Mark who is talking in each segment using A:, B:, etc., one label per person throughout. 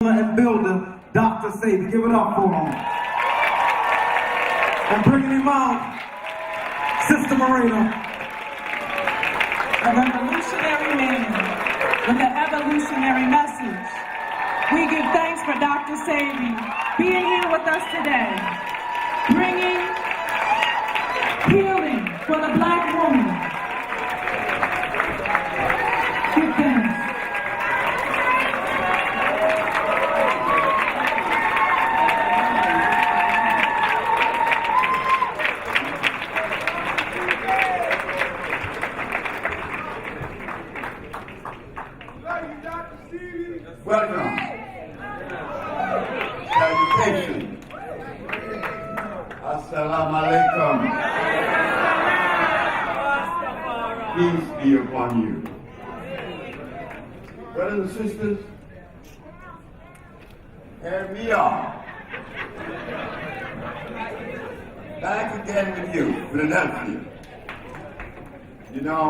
A: and builder, Dr. Sebi. Give it up for him. And bringing him out, Sister Marina.
B: A revolutionary man with an evolutionary message. We give thanks for Dr. Sebi being here with us today, bringing healing for the Black woman. Give thanks.
C: Welcome. Salutation. Assalamu alaikum. Peace be upon you. Brothers and sisters, here we are. Back again with you, Philadelphia. You know,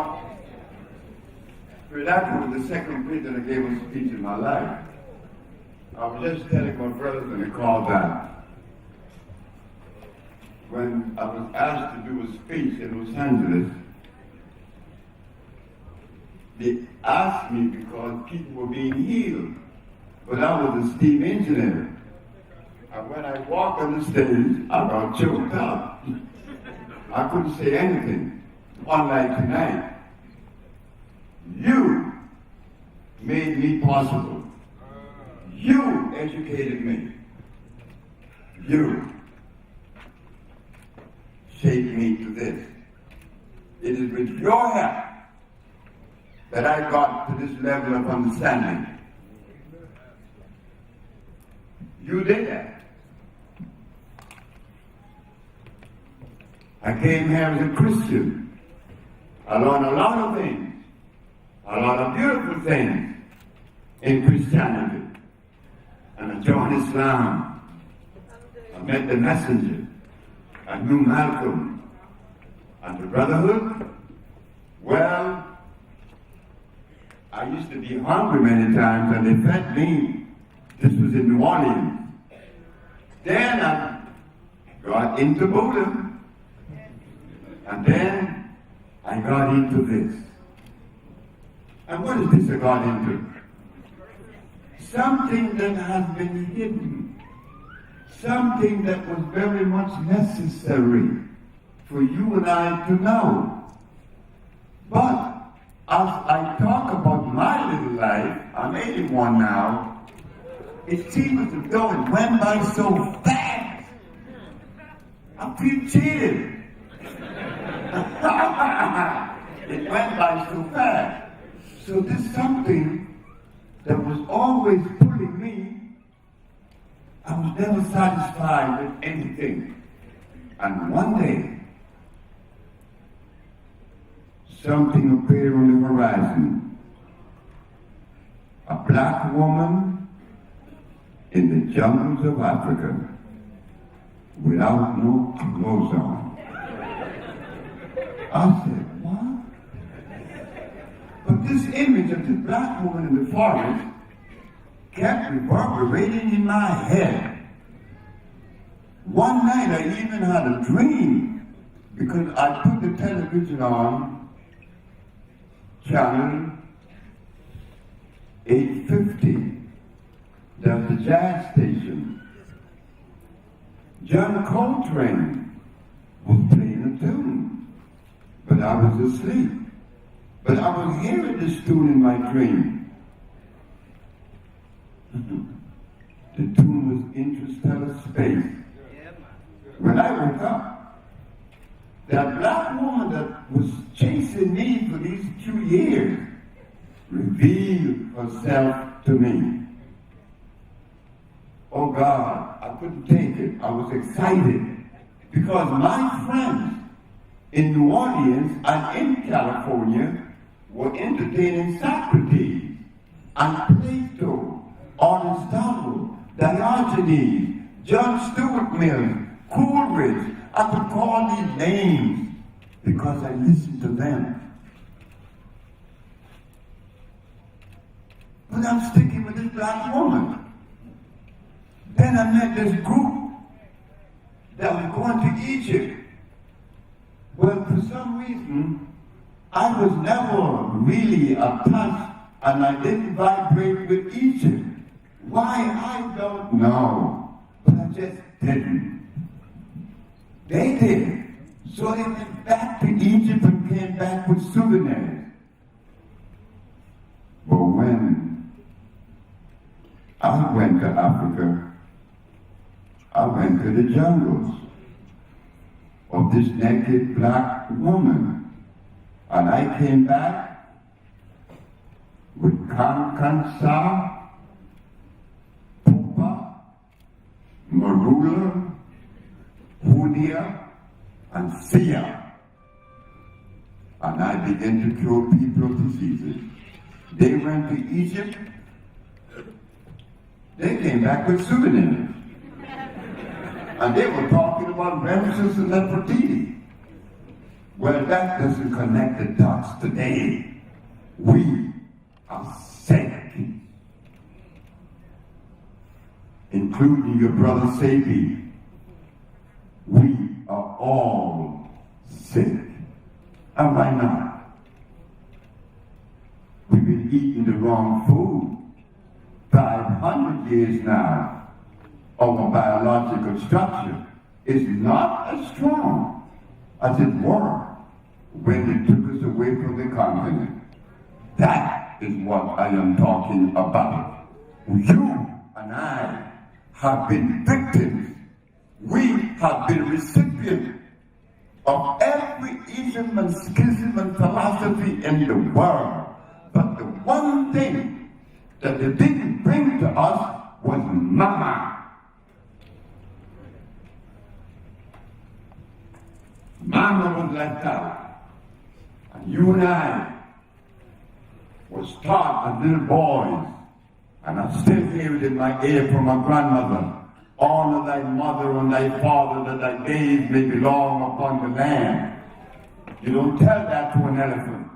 C: Philadelphia was the second place that I gave a speech in my life. I was just telling my brothers when they called that when I was asked to do a speech in Los Angeles, they asked me because people were being healed, but I was a steam engineer. And when I walked on the stage, I got choked up. I couldn't say anything, unlike tonight. You made me possible. You educated me. You shaped me to this. It is with your help that I got to this level of understanding. You did that. I came here as a Christian. I learned a lot of things. A lot of beautiful things in Christianity. And I joined Islam. I met the messenger. I knew Malcolm. And the Brotherhood, well, I used to be hungry many times and they fed me. This was in New Orleans. Then I got into Buddhism. And then I got into this. And what is this I got into? Something that has been hidden. Something that was very much necessary for you and I to know. But as I talk about my little life, I'm 81 now, it seems as though it went by so fast. I feel cheated. It went by so fast. So this something that was always pulling me, I was never satisfied with anything. And one day, something appeared on the horizon. A black woman in the jungles of Africa without no clothes on. I said, what? But this image of the black woman in the forest kept reverberating in my head. One night I even had a dream because I put the television on, channel 850. That's the jazz station. John Coltrane was playing a tune, but I was asleep. But I was hearing this tune in my dream. The tune was Interstellar Space. When I woke up, that black woman that was chasing me for these 2 years revealed herself to me. Oh God, I couldn't take it. I was excited because my friends in New Orleans and in California were entertaining Socrates and Plato, Aristotle, Diogenes, John Stuart Mill, Coleridge. I could call these names because I listened to them. But I'm sticking with this black woman. Then I met this group that was going to Egypt. Well, for some reason, I was never really attached and I didn't vibrate with Egypt. Why, I don't know, but I just didn't. They did. So they went back to Egypt and came back with souvenirs. But when I went to Africa, I went to the jungles of this naked black woman. And I came back with Kankansa, Pupa, Marula, Hudia, and Sia. And I began to cure people of diseases. They went to Egypt. They came back with souvenirs. And they were talking about Ramses and Nefertiti. Well, that doesn't connect the dots today. We are sick. Including your brother Sebi. We are all sick. And why not? We've been eating the wrong food. 500 years now. Our biological structure is not as strong as it were when they took us away from the continent. That is what I am talking about. You and I have been victims. We have been recipients of every ism and schism and philosophy in the world. But the one thing that they didn't bring to us was Mama. Mama was left out. And you and I was taught as little boys, and I still hear it in my ear from my grandmother. Honor thy mother and thy father, that thy days may be long upon the land. You don't tell that to an elephant.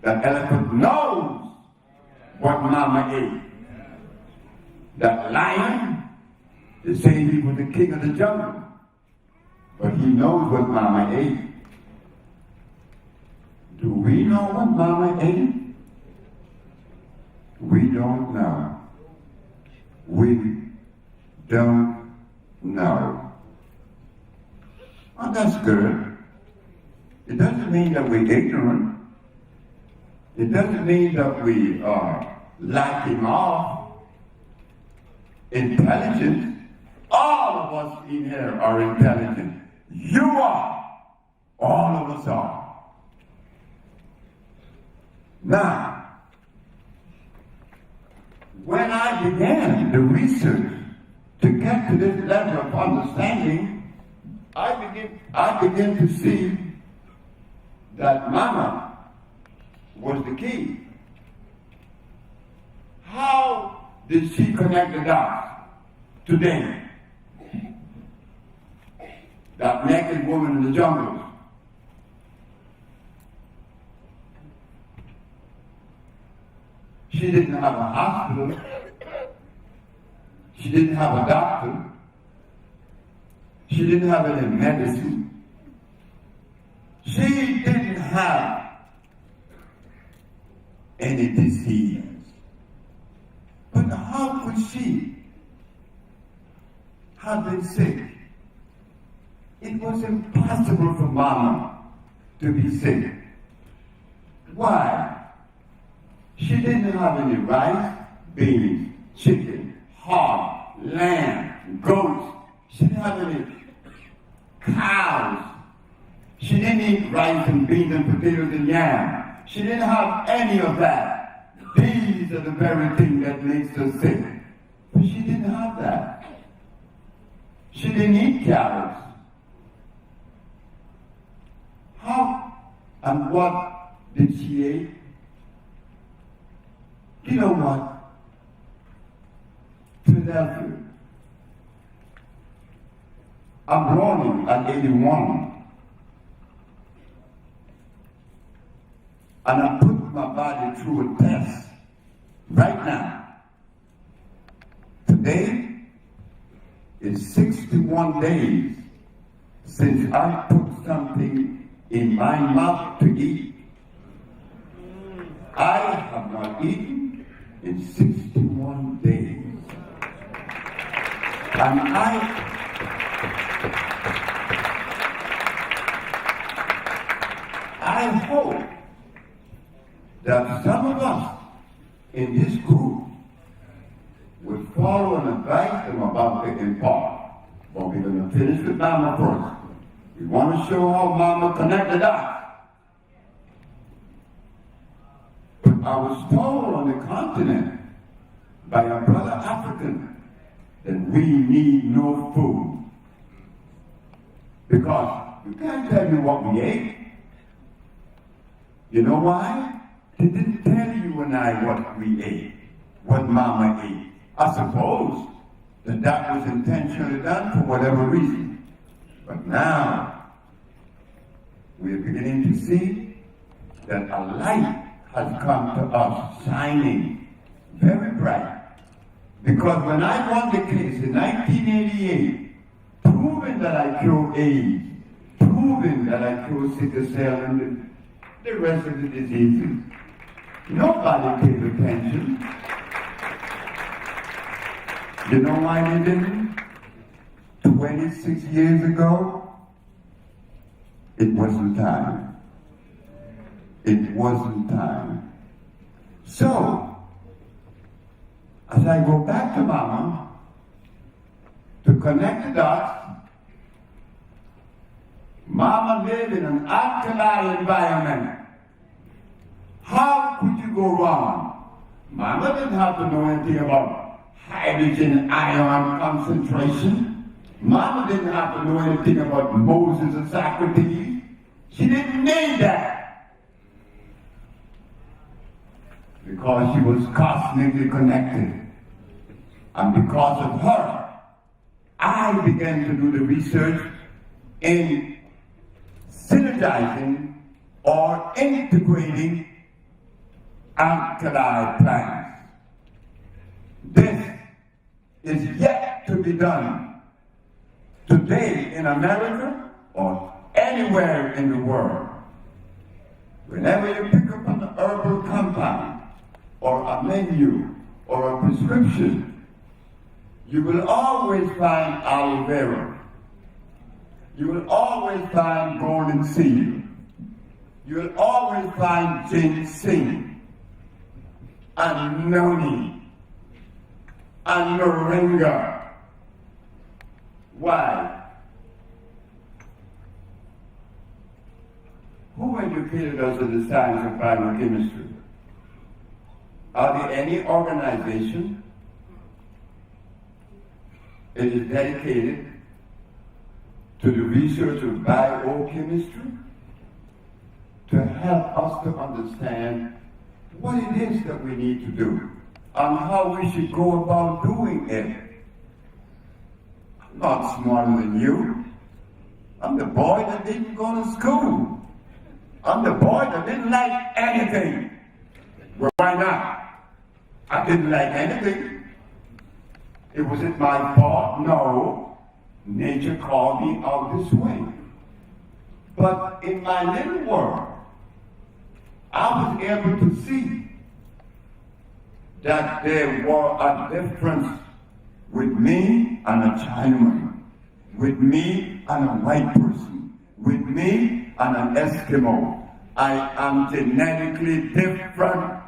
C: That elephant knows what Mama ate. That lion, they say he was the king of the jungle. But he knows what Mama ate. Do we know what Mama ate? We don't know. We don't know. Oh, that's good. It doesn't mean that we're ignorant. It doesn't mean that we are lacking off intelligence. All of us in here are intelligent. You are. All of us are. Now, when I began the research to get to this level of understanding, I began to see that Mama was the key. How did she connect the dots today? That naked woman in the jungle. She didn't have a hospital. She didn't have a doctor. She didn't have any medicine. She didn't have any disease. But how could she have been sick? It was impossible for Mama to be sick. Why? She didn't have any rice, beans, chicken, hog, lamb, goats. She didn't have any cows. She didn't eat rice and beans and potatoes and yam. She didn't have any of that. These are the very things that makes her sick. But she didn't have that. She didn't eat carrots. How and what did she eat? You know what? Philadelphia. I'm running at 81. And I put my body through a test right now. Today, is 61 days since I put something in my mouth to eat. I have not eaten in 61 days. And I hope that some of us in this group would follow an advice I'm about to impart. But we're going to finish with Mama first. We want to show how Mama connected us. But I was told on the continent by a brother African that we need no food. Because you can't tell me what we ate. You know why? They didn't tell you and I what we ate, what Mama ate. I suppose that was intentionally done for whatever reason. But now, we're beginning to see that a light has come to us, shining very bright. Because when I won the case in 1988, proving that I cured AIDS, proving that I cured sickle cell and the rest of the diseases, nobody paid attention. You know why they didn't? 26 years ago, it wasn't time. It wasn't time. So, as I go back to Mama, to connect the dots, Mama lived in an alkali environment. How could you go wrong? Mama didn't have to know anything about hydrogen ion concentration. Mama didn't have to know anything about Moses and Socrates. She didn't need that. Because she was cosmically connected. And because of her, I began to do the research in synergizing or integrating alkali plants. This is yet to be done today in America or anywhere in the world. Whenever you pick up an herbal compound or a menu or a prescription, you will always find aloe vera. You will always find golden seal. You will always find ginseng and noni and moringa. Why? Who educated us in the science of biochemistry? Are there any organization that is dedicated to the research of biochemistry to help us to understand what it is that we need to do and how we should go about doing it? I'm not smarter than you. I'm the boy that didn't go to school. I'm the boy that didn't like anything. Well, why not? I didn't like anything. It wasn't my fault. No. Nature called me out this way. But in my little world, I was able to see that there was a difference with me and a Chinaman, with me and a white person, with me and an Eskimo. I am genetically different.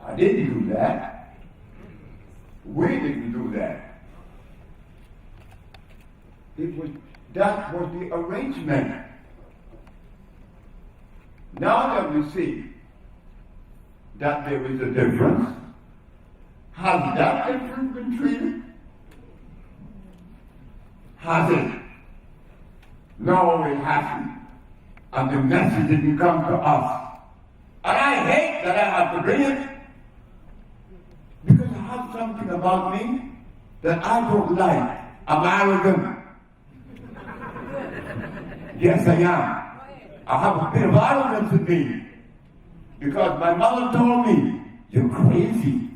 C: I didn't do that. We didn't do that. That was the arrangement. Now that we see that there is a difference, has that difference been treated? Has it? No, it hasn't. And the message didn't come to us. And I hate that I have to bring it, because I have something about me that I don't like. I'm arrogant. Yes, I am. I have a bit of arrogance in me, because my mother told me, you're crazy.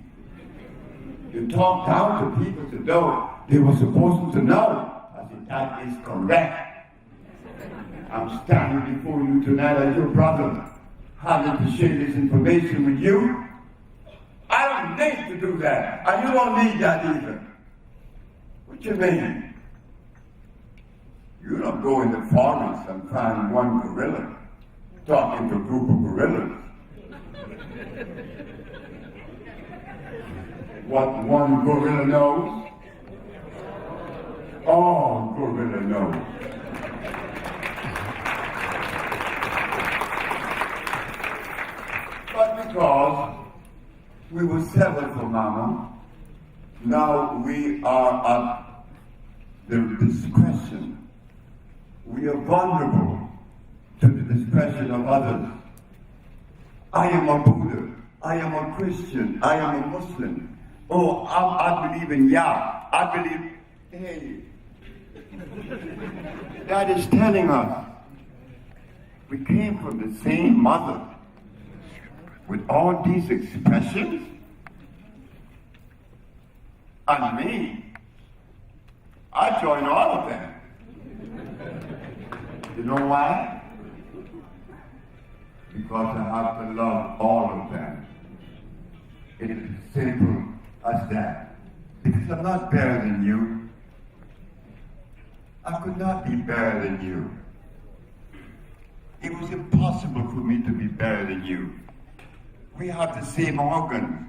C: You're to talk down to people to know they were supposed to know. I said, that is correct. I'm standing before you tonight as your brother, having to share this information with you. I don't need to do that, and you don't need that either. What you mean? You don't go in the forest and find one gorilla talking to a group of gorillas. What one gorilla knows, all gorilla knows. But because we were severed from Mama, now we are at the discretion. We are vulnerable to the discretion of others. I am a Buddha. I am a Christian. I am a Muslim. Oh, I believe in Yah. I believe, hey, that is telling us we came from the same mother with all these expressions. And me, I join all of them. You know why? Because I have to love all of them. It is simple as that. Because I'm not better than you. I could not be better than you. It was impossible for me to be better than you. We have the same organs,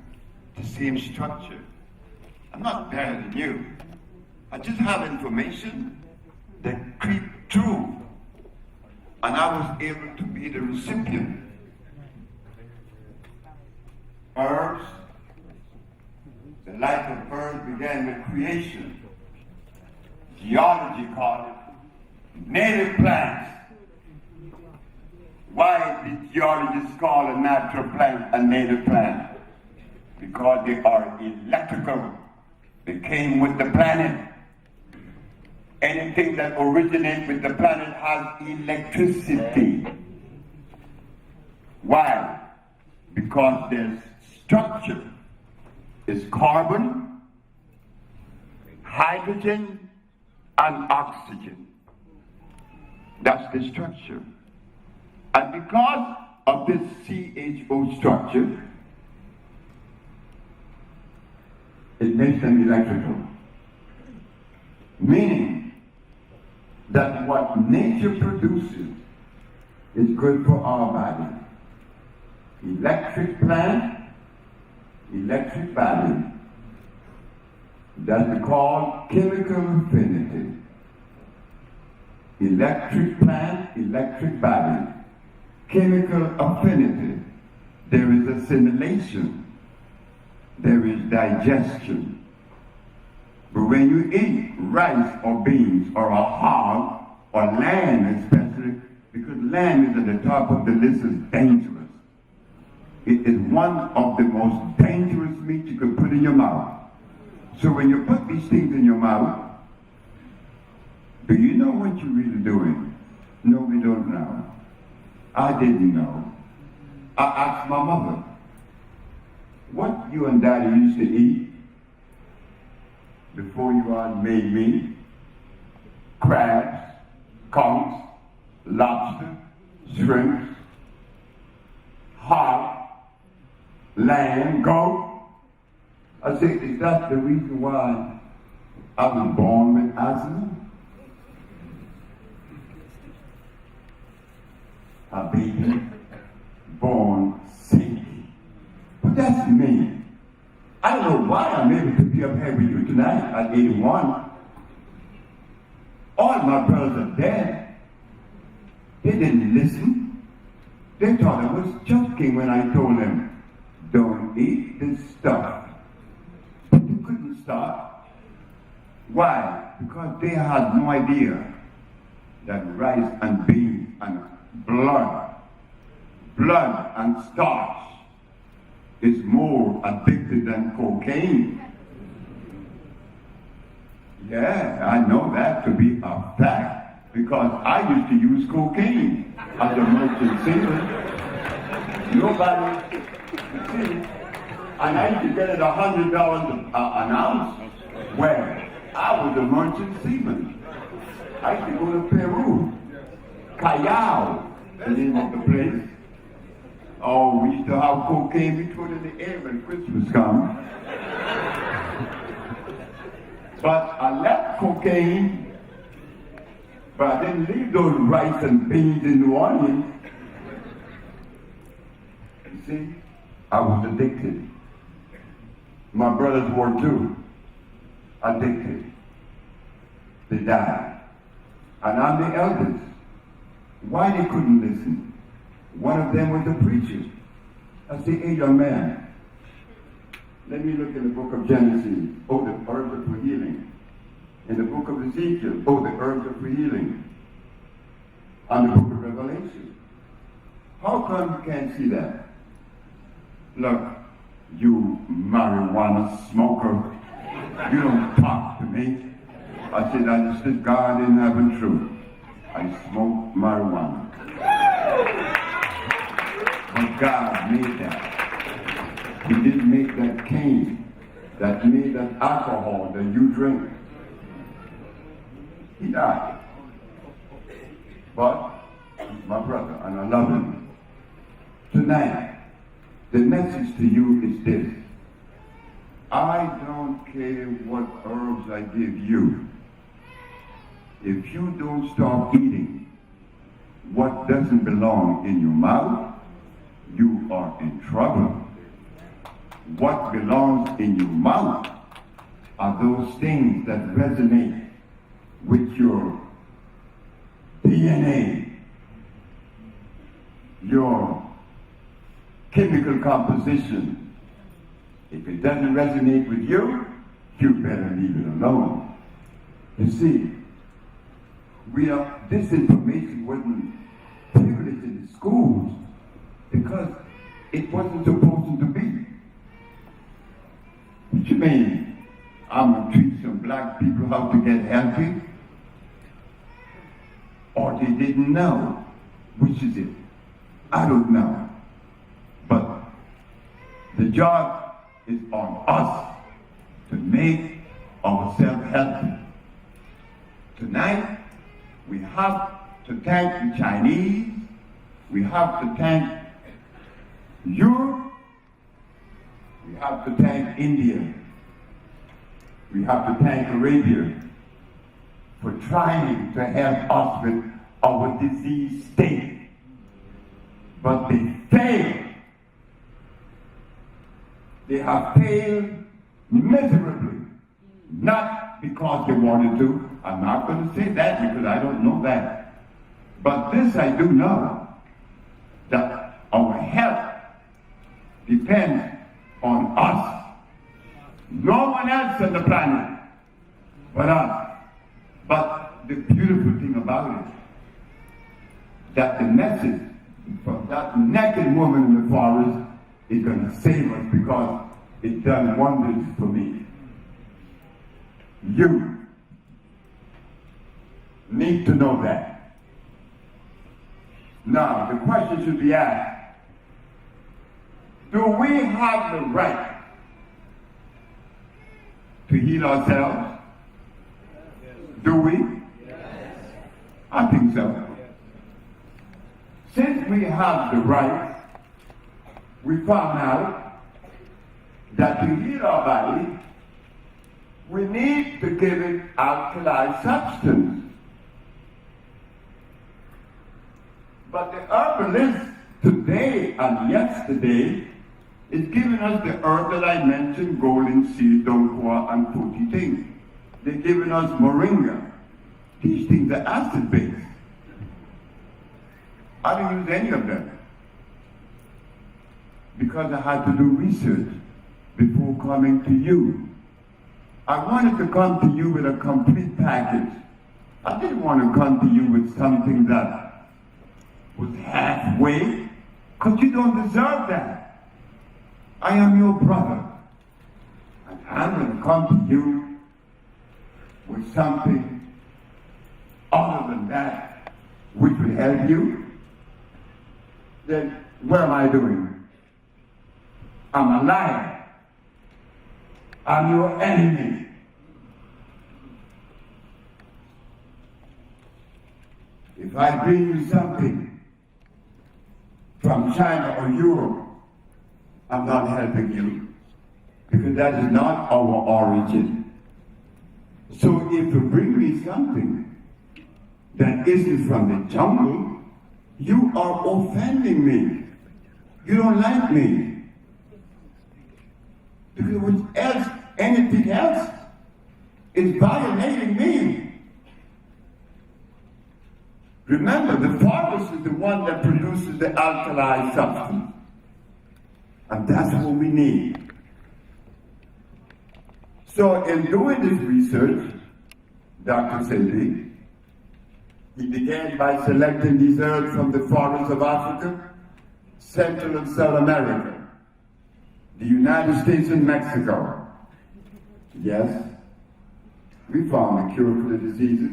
C: the same structure. I'm not better than you. I just have information that creep through. And I was able to be the recipient. Herbs, the life of herbs began with creation. Geology called it native plants. Why did geologists call a natural plant a native plant? Because they are electrical. They came with the planet. Anything that originates with the planet has electricity. Why? Because their structure is carbon, hydrogen, and oxygen. That's the structure. And because of this CHO structure, it makes them electrical. Meaning that what nature produces is good for our body. Electric plant, electric body. That's called chemical affinity. Electric plant, electric body. Chemical affinity. There is assimilation. There is digestion. But when you eat rice or beans or a hog or lamb especially, because lamb is at the top of the list, is dangerous. It is one of the most dangerous meat you can put in your mouth. So when you put these things in your mouth, do you know what you're really doing? No, we don't know. I didn't know. I asked my mother, what you and Daddy used to eat before you had made me? Crabs, conchs, lobster, shrimps, hog, lamb, goat. I said, is that the reason why I was born with asthma? A baby born sick. But that's me. I don't know why I'm able to be up here with you tonight at 81. All my brothers are dead. They didn't listen. They thought I was joking when I told them, don't eat this stuff. But they couldn't stop. Why? Because they had no idea that rice and beans and blood and starch is more addictive than cocaine. Yeah, I know that to be a fact because I used to use cocaine as a merchant sailor. Nobody, you see, And I used to get it $100 an ounce. Where? I was a merchant seaman. I used to go to Peru. Callao, the name of the place. Oh, we used to have cocaine. We threw it in the air when Christmas comes. But I left cocaine, but I didn't leave those rice and beans in New Orleans. You see, I was addicted. My brothers were too. Addicted. They died. And I'm the eldest. Why they couldn't listen? One of them was a preacher. I said, hey, young man, let me look in the book of Genesis. Oh, the herbs are for healing. In the book of Ezekiel, oh, the herbs are for healing. And the book of Revelation. How come you can't see that? Look, you marijuana smoker, you don't talk to me. I said, I just said God in heaven true. I smoke marijuana. But God made that. He didn't make that cane that made that alcohol that you drink. He died. But he's my brother and I love him. Tonight, the message to you is this. I don't care what herbs I give you. If you don't stop eating what doesn't belong in your mouth, you are in trouble. What belongs in your mouth are those things that resonate with your DNA, your chemical composition. If it doesn't resonate with you, you better leave it alone. You see, this information wasn't privileged in the schools because it wasn't supposed to be. What you mean? I'm gonna teach some black people how to get healthy? Or they didn't know? Which is it? I don't know. But the job is on us to make ourselves healthy. Tonight, we have to thank the Chinese, we have to thank Europe, we have to thank India, we have to thank Arabia for trying to help us with our disease state. But they failed. They have failed miserably, not because they wanted to. I'm not going to say that because I don't know that. But this I do know, that our health depends on us. No one else on the planet but us. But the beautiful thing about it, that the message from that naked woman in the forest is going to save us because it done wonders for me. You need to know that. Now, the question should be asked, do we have the right to heal ourselves? Do we? Yes. I think so. Since we have the right, we found out that to heal our body, we need to give it alkali substance. But the herbalist today and yesterday is giving us the herb that I mentioned, golden seed, donqua, and fruity things. They're giving us moringa. These things are acid-based. I didn't use any of them because I had to do research before coming to you. I wanted to come to you with a complete package. I didn't want to come to you with something that was halfway, because you don't deserve that. I am your brother, and I'm going to come to you with something other than that which would help you. Then what am I doing? I'm a liar. I'm your enemy. If I bring you something from China or Europe, I'm not helping you, because that is not our origin. So if you bring me something that isn't from the jungle, you are offending me. You don't like me. Because anything else is violating me. Remember, the forest is the one that produces the alkali substance. And that's what we need. So in doing this research, Dr. Sebi, he began by selecting these herbs from the forests of Africa, Central and South America, the United States and Mexico. Yes, we found a cure for the diseases.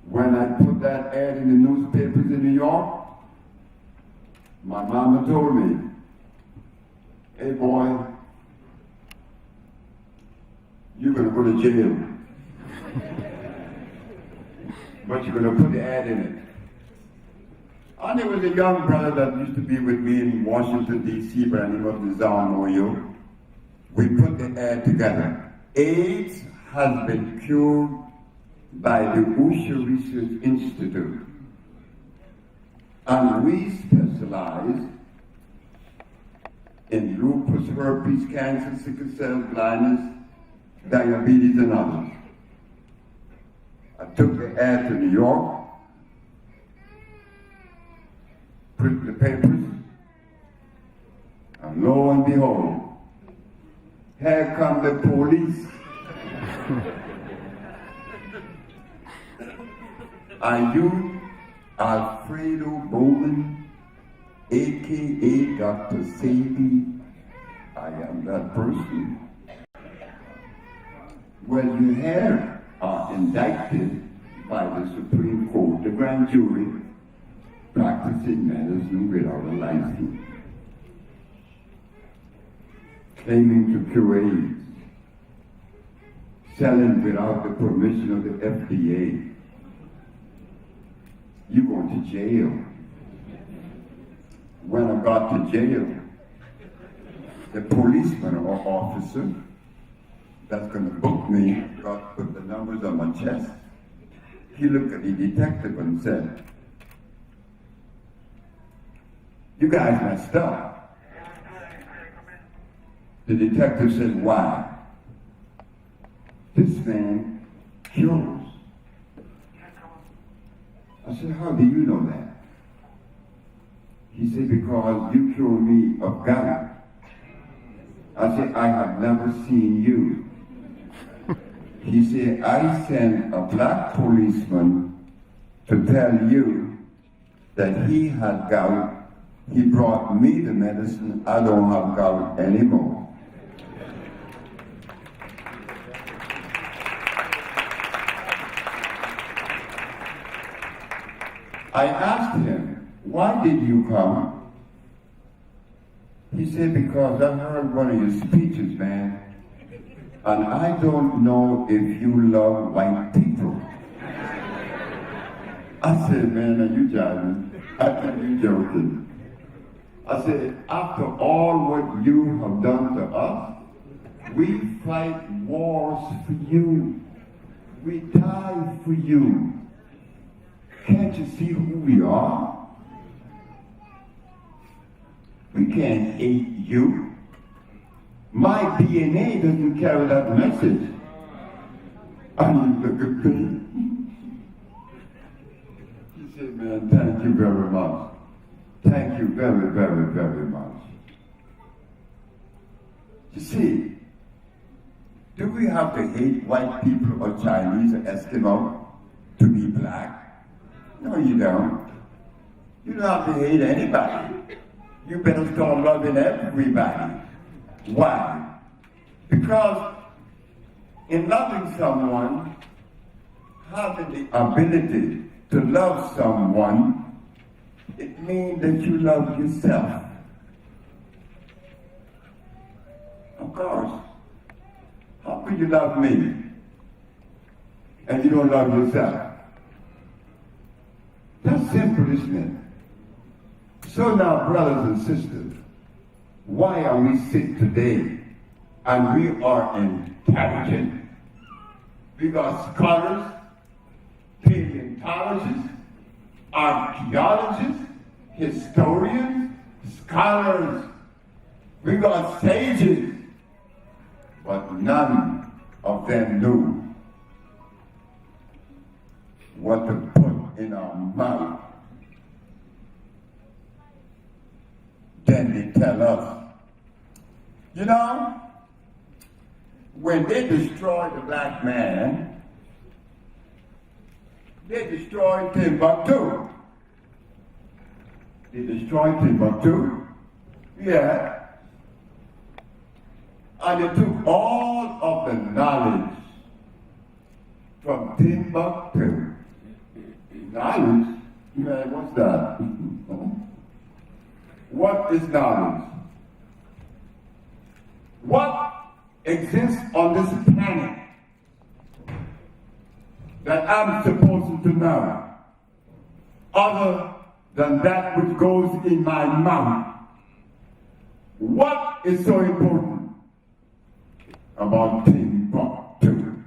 C: When I put that ad in the newspapers in New York, my mama told me, hey boy, you're gonna go to jail. But you're gonna put the ad in it. And there was a young brother that used to be with me in Washington, D.C., by the name of Nizam Oyo. We put the ad together. AIDS has been cured by the Usher Research Institute. And we specialize in lupus, herpes, cancer, sickle cell, blindness, diabetes, and others. I took the ad to New York, put it in the papers, and lo and behold, here come the police. Are you Alfredo Bowman, a.k.a. Dr. Sebi? I am that person. Well, you here are indicted by the Supreme Court, the grand jury, practicing medicine without a license, claiming to cure AIDS, selling without the permission of the FDA. You going to jail. When I got to jail, the policeman or officer that's going to book me, put the numbers on my chest. He looked at the detective and said, you guys messed up. The detective said, why? This man cures. I said, how do you know that? He said, because you cured me of gout. I said, I have never seen you. He said, I sent a black policeman to tell you that he had gout. He brought me the medicine. I don't have gout anymore. I asked him, why did you come? He said, because I heard one of your speeches, man, and I don't know if you love white people. I said, man, are you jiving? I think you're joking. I said, after all what you have done to us, we fight wars for you. We die for you. Can't you see who we are? We can't hate you. My DNA doesn't carry that message. I mean, look at me. He said, man, thank you very much. Thank you very, very, very much. You see, do we have to hate white people or Chinese or Eskimo to be black? No, you don't. You don't have to hate anybody. You better start loving everybody. Why? Because in loving someone, having the ability to love someone, it means that you love yourself. course. How could you love me and you don't love yourself? That's simple, isn't it? So now, brothers and sisters, why are we sick today? And we are intelligent. We got scholars, paleontologists, archaeologists, historians, scholars. We got sages, but none of them knew what to put in our mouth. Then they tell us, you know, when they destroyed the black man, they destroyed Timbuktu. They destroyed Timbuktu, yeah. And they took all of the knowledge from Timbuktu. Knowledge? Man, what's that? What is knowledge? What exists on this planet that I'm supposed to know, other than that which goes in my mouth? What is so important about Timbuktu?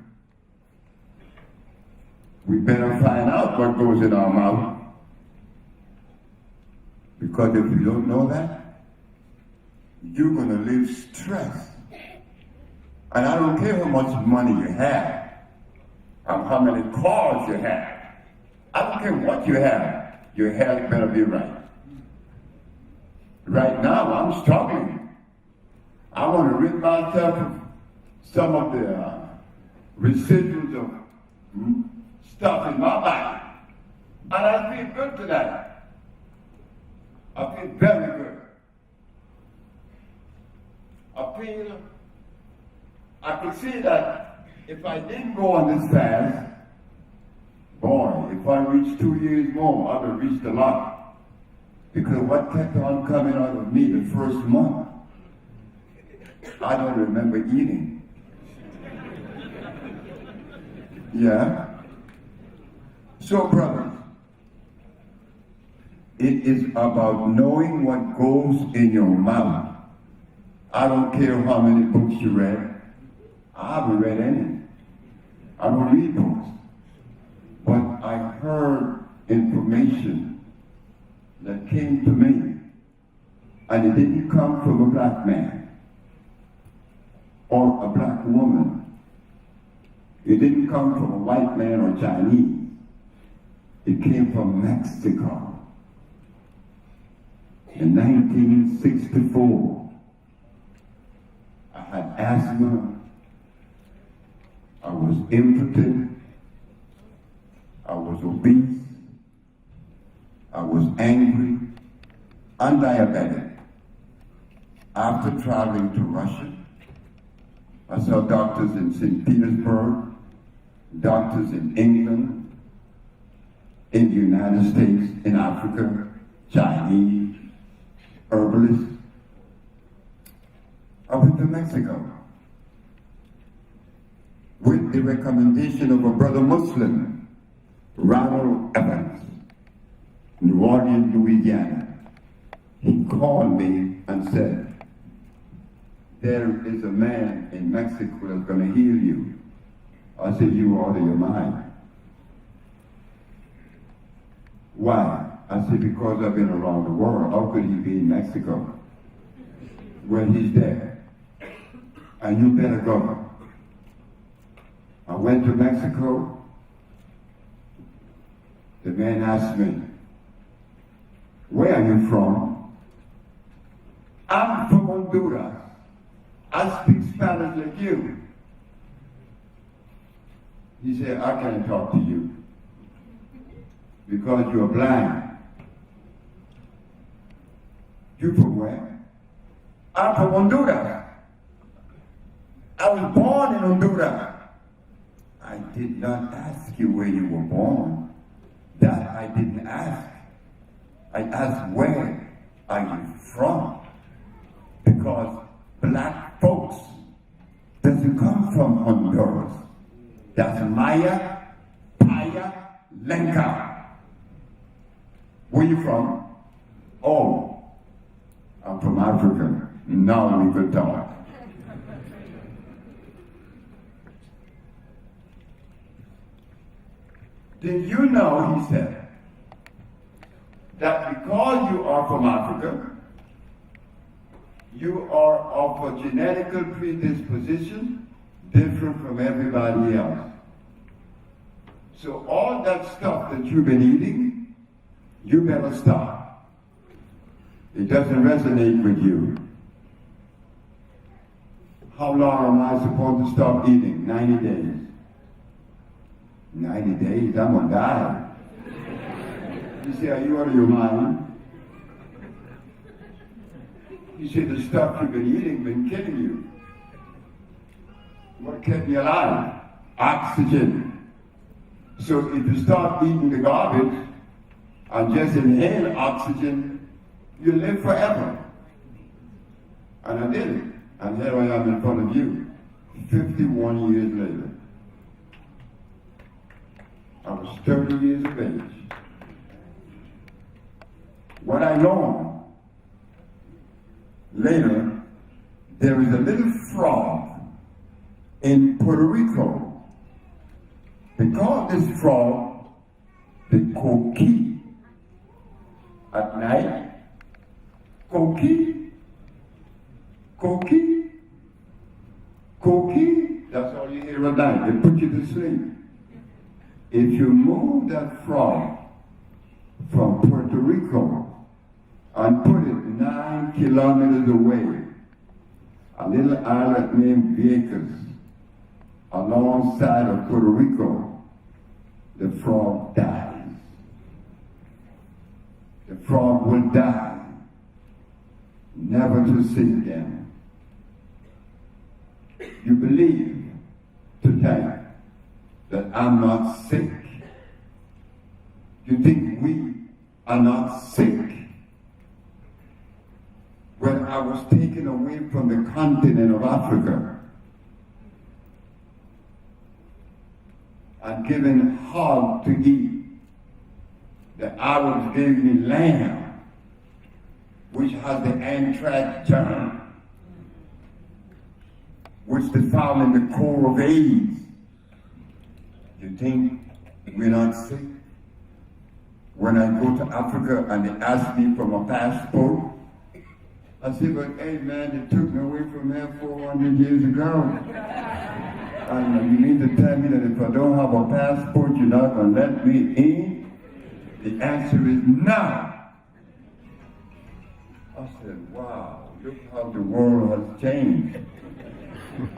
C: We better find out what goes in our mouth. Because if you don't know that, you're going to live stressed. And I don't care how much money you have, or how many cars you have. I don't care what you have. Your health better be right. Right now, I'm struggling. I want to rid myself of some of the residuals of stuff in my body. And I feel good today. I feel very good. I could see that if I didn't go on this fast, boy, if I reached 2 years more, I would have reached a lot. Because what kept on coming out of me the first month, I don't remember eating. Yeah? So, brothers, it is about knowing what goes in your mouth. I don't care how many books you read. I haven't read any. I don't read books. But I heard information that came to me, and it didn't come from a black man or a black woman. It didn't come from a white man or Chinese. It came from Mexico. In 1964, I had asthma. I was impotent. I was obese. I was angry and diabetic. After traveling to Russia, I saw doctors in St. Petersburg, doctors in England, in the United States, in Africa, Chinese, herbalists. I went to Mexico with the recommendation of a brother Muslim, Ronald Evans, New Orleans, Louisiana. He called me and said, there is a man in Mexico that's going to heal you. I said, you out of your mind. Why? I said, because I've been around the world. How could he be in Mexico? Well, he's there. And you better go. I went to Mexico. The man asked me, where are you from? I'm from Honduras. I speak Spanish like you. He said, I can't talk to you because you're blind. You from where? I'm from Honduras. I was born in Honduras. I did not ask you where you were born. That I didn't ask. I asked, where are you from? Because black folks That's Maya Paya Lenka. Where you from? Oh, I'm from Africa. Now we could talk. Did you know, he said, that because you are from Africa, you are of a genetical predisposition different from everybody else. So all that stuff that you've been eating, you better stop. It doesn't resonate with you. How long am I supposed to stop eating? 90 days. 90 days? I'm gonna die. You say, are you out of your mind? You say the stuff you've been eating been killing you. What kept you alive? Oxygen. So if you start eating the garbage and just inhale oxygen, you live forever. And I did it. And here I am in front of you, 51 years later. I was 30 years of age. What I learned later, there is a little frog in Puerto Rico. They call this frog the coqui. At night, coqui, coqui, coqui. That's all you hear at night. They put you to sleep. If you move that frog from Puerto Rico and put it 9 kilometers away, a little island named Vieques, alongside of Puerto Rico, the frog dies. The frog will die, never to see again. You believe today that I'm not sick. You think we are not sick? When I was taken away from the continent of Africa and given hog to eat, the Arabs gave me lamb, which has the anthrax germ, which they found in the core of AIDS. You think we're not sick? When I go to Africa and they ask me for my passport, I say, but hey man, they took me away from here 400 years ago. And you mean to tell me that if I don't have a passport, you're not going to let me in? The answer is no. I said, wow, look how the world has changed.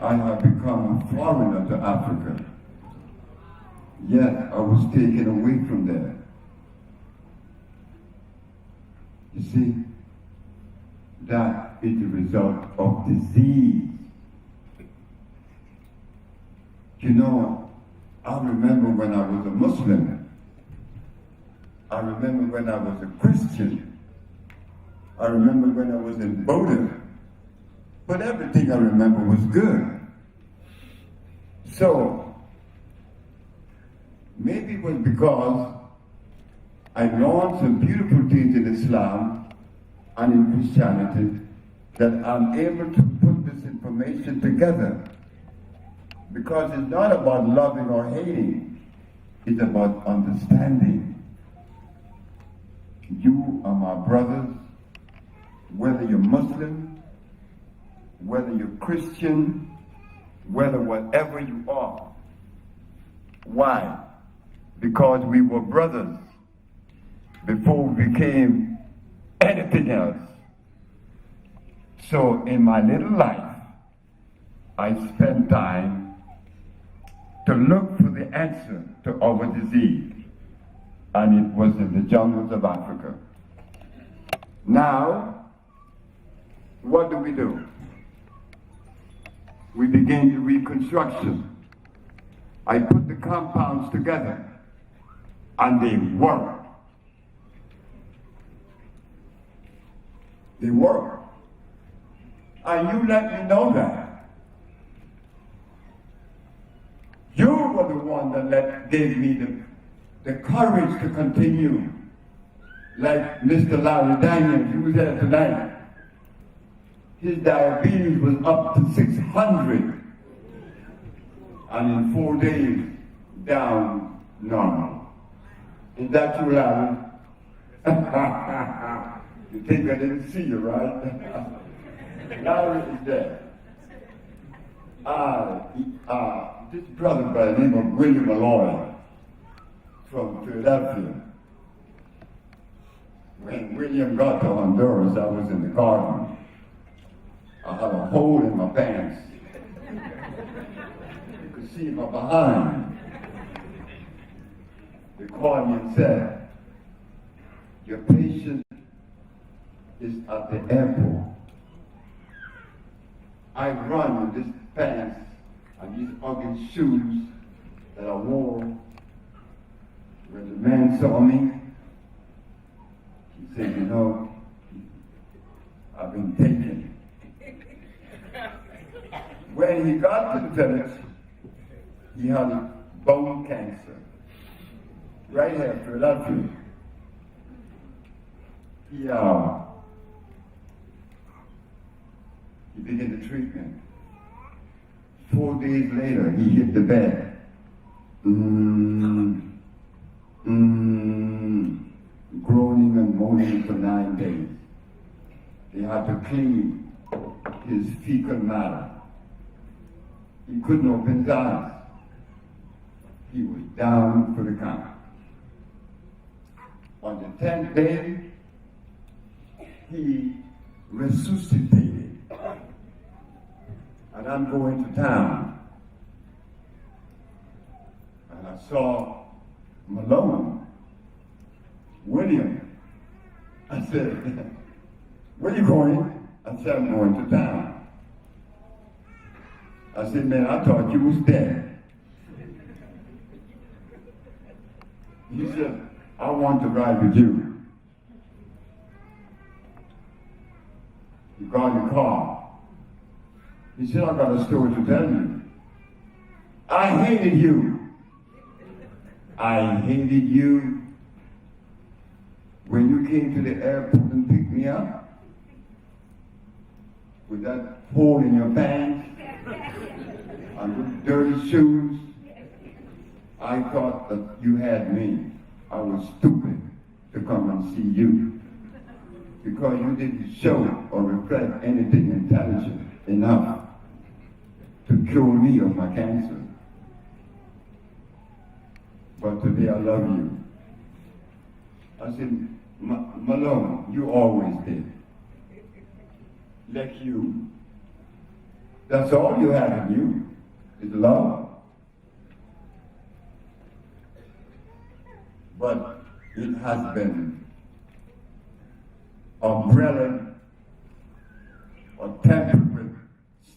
C: I have become a foreigner to Africa. Yet I was taken away from there. You see, that is the result of disease. You know, I remember when I was a Muslim. I remember when I was a Christian. I remember when I was in Buddha. But everything I remember was good. So, maybe it was because I learned some beautiful things in Islam and in Christianity that I'm able to put this information together. Because it's not about loving or hating, it's about understanding. You are my brothers, whether you're Muslim, whether you're Christian, whether whatever you are. Why? Because we were brothers before we became anything else. So in my little life, I spent time to look for the answer to our disease, and it was in the jungles of Africa. Now, what do? We begin the reconstruction. I put the compounds together, and they work. They work. And you let me know that. You were the one that gave me the courage to continue. Like Mr. Larry Daniels, who was there tonight. His diabetes was up to 600. And in 4 days, down normal. Is that true, Larry? You think I didn't see you, right? Larry is dead. This brother by the name of William Malloy from Philadelphia. When William got to Honduras, I was in the garden. I had a hole in my pants. You could see my behind. They called me and said, your patient is at the airport. I run with this pants and these ugly shoes that I wore. When the man saw me, he said, you know, I've been taken. When he got to the village, he had a bone cancer. Right here in Philadelphia. He began the treatment. 4 days later, he hit the bed. Groaning and moaning for 9 days. They had to clean his fecal matter. He couldn't open his eyes. He was down for the count. On the 10th day, he resuscitated. And I'm going to town. And I saw Malone, William. I said, where you going? I said, I'm going to town. I said, man, I thought you was dead. He said, I want to ride with you. He got in the car. He said, I got a story to tell you. I hated you. I hated you when you came to the airport and picked me up with that hole in your pants and with dirty shoes. I thought that you had me. I was stupid to come and see you because you didn't show or reflect anything intelligent enough to cure me of my cancer. But today I love you. I said, Malone, you always did. Like you. That's all you have in you, is love. But it has been umbrellaed or tempered with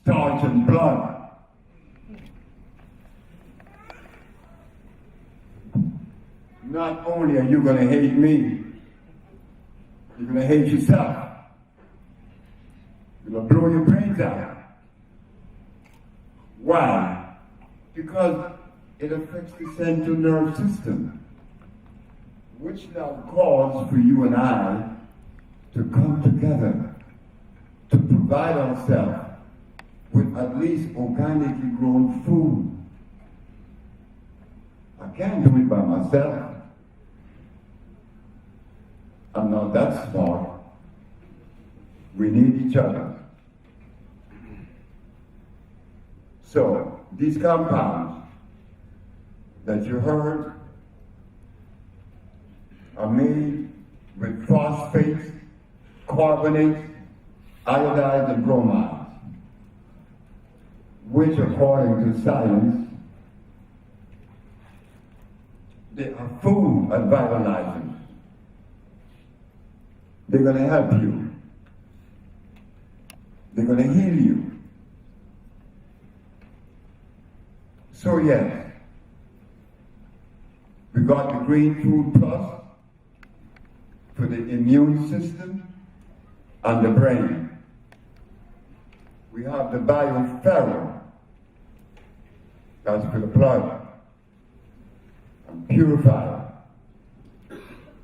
C: starch and blood. Not only are you going to hate me, you're going to hate yourself. You're going to blow your brains out. Why? Because it affects the central nerve system, which now calls for you and I to come together to provide ourselves with at least organically grown food. I can't do it by myself. I'm not that smart. We need each other. So, these compounds that you heard are made with phosphates, carbonates, iodides, and bromides, which according to science, they are food and vitalizers. They're going to help you. They're going to heal you. So yes, we got the Green Food Plus for the immune system and the brain. We have the BioFerro, that's for the blood. and purifier.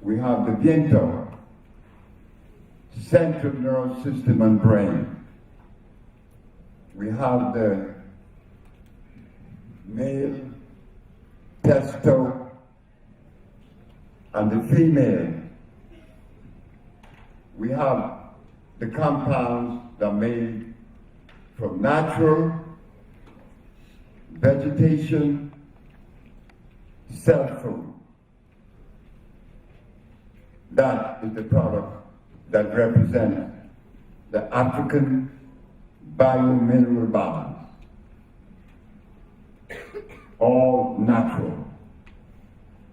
C: We have the viento, central nervous system and brain. We have the male, testo, and the female. We have the compounds that are made from natural, vegetation, cell food. That is the product that represents the African biomineral balance. All natural,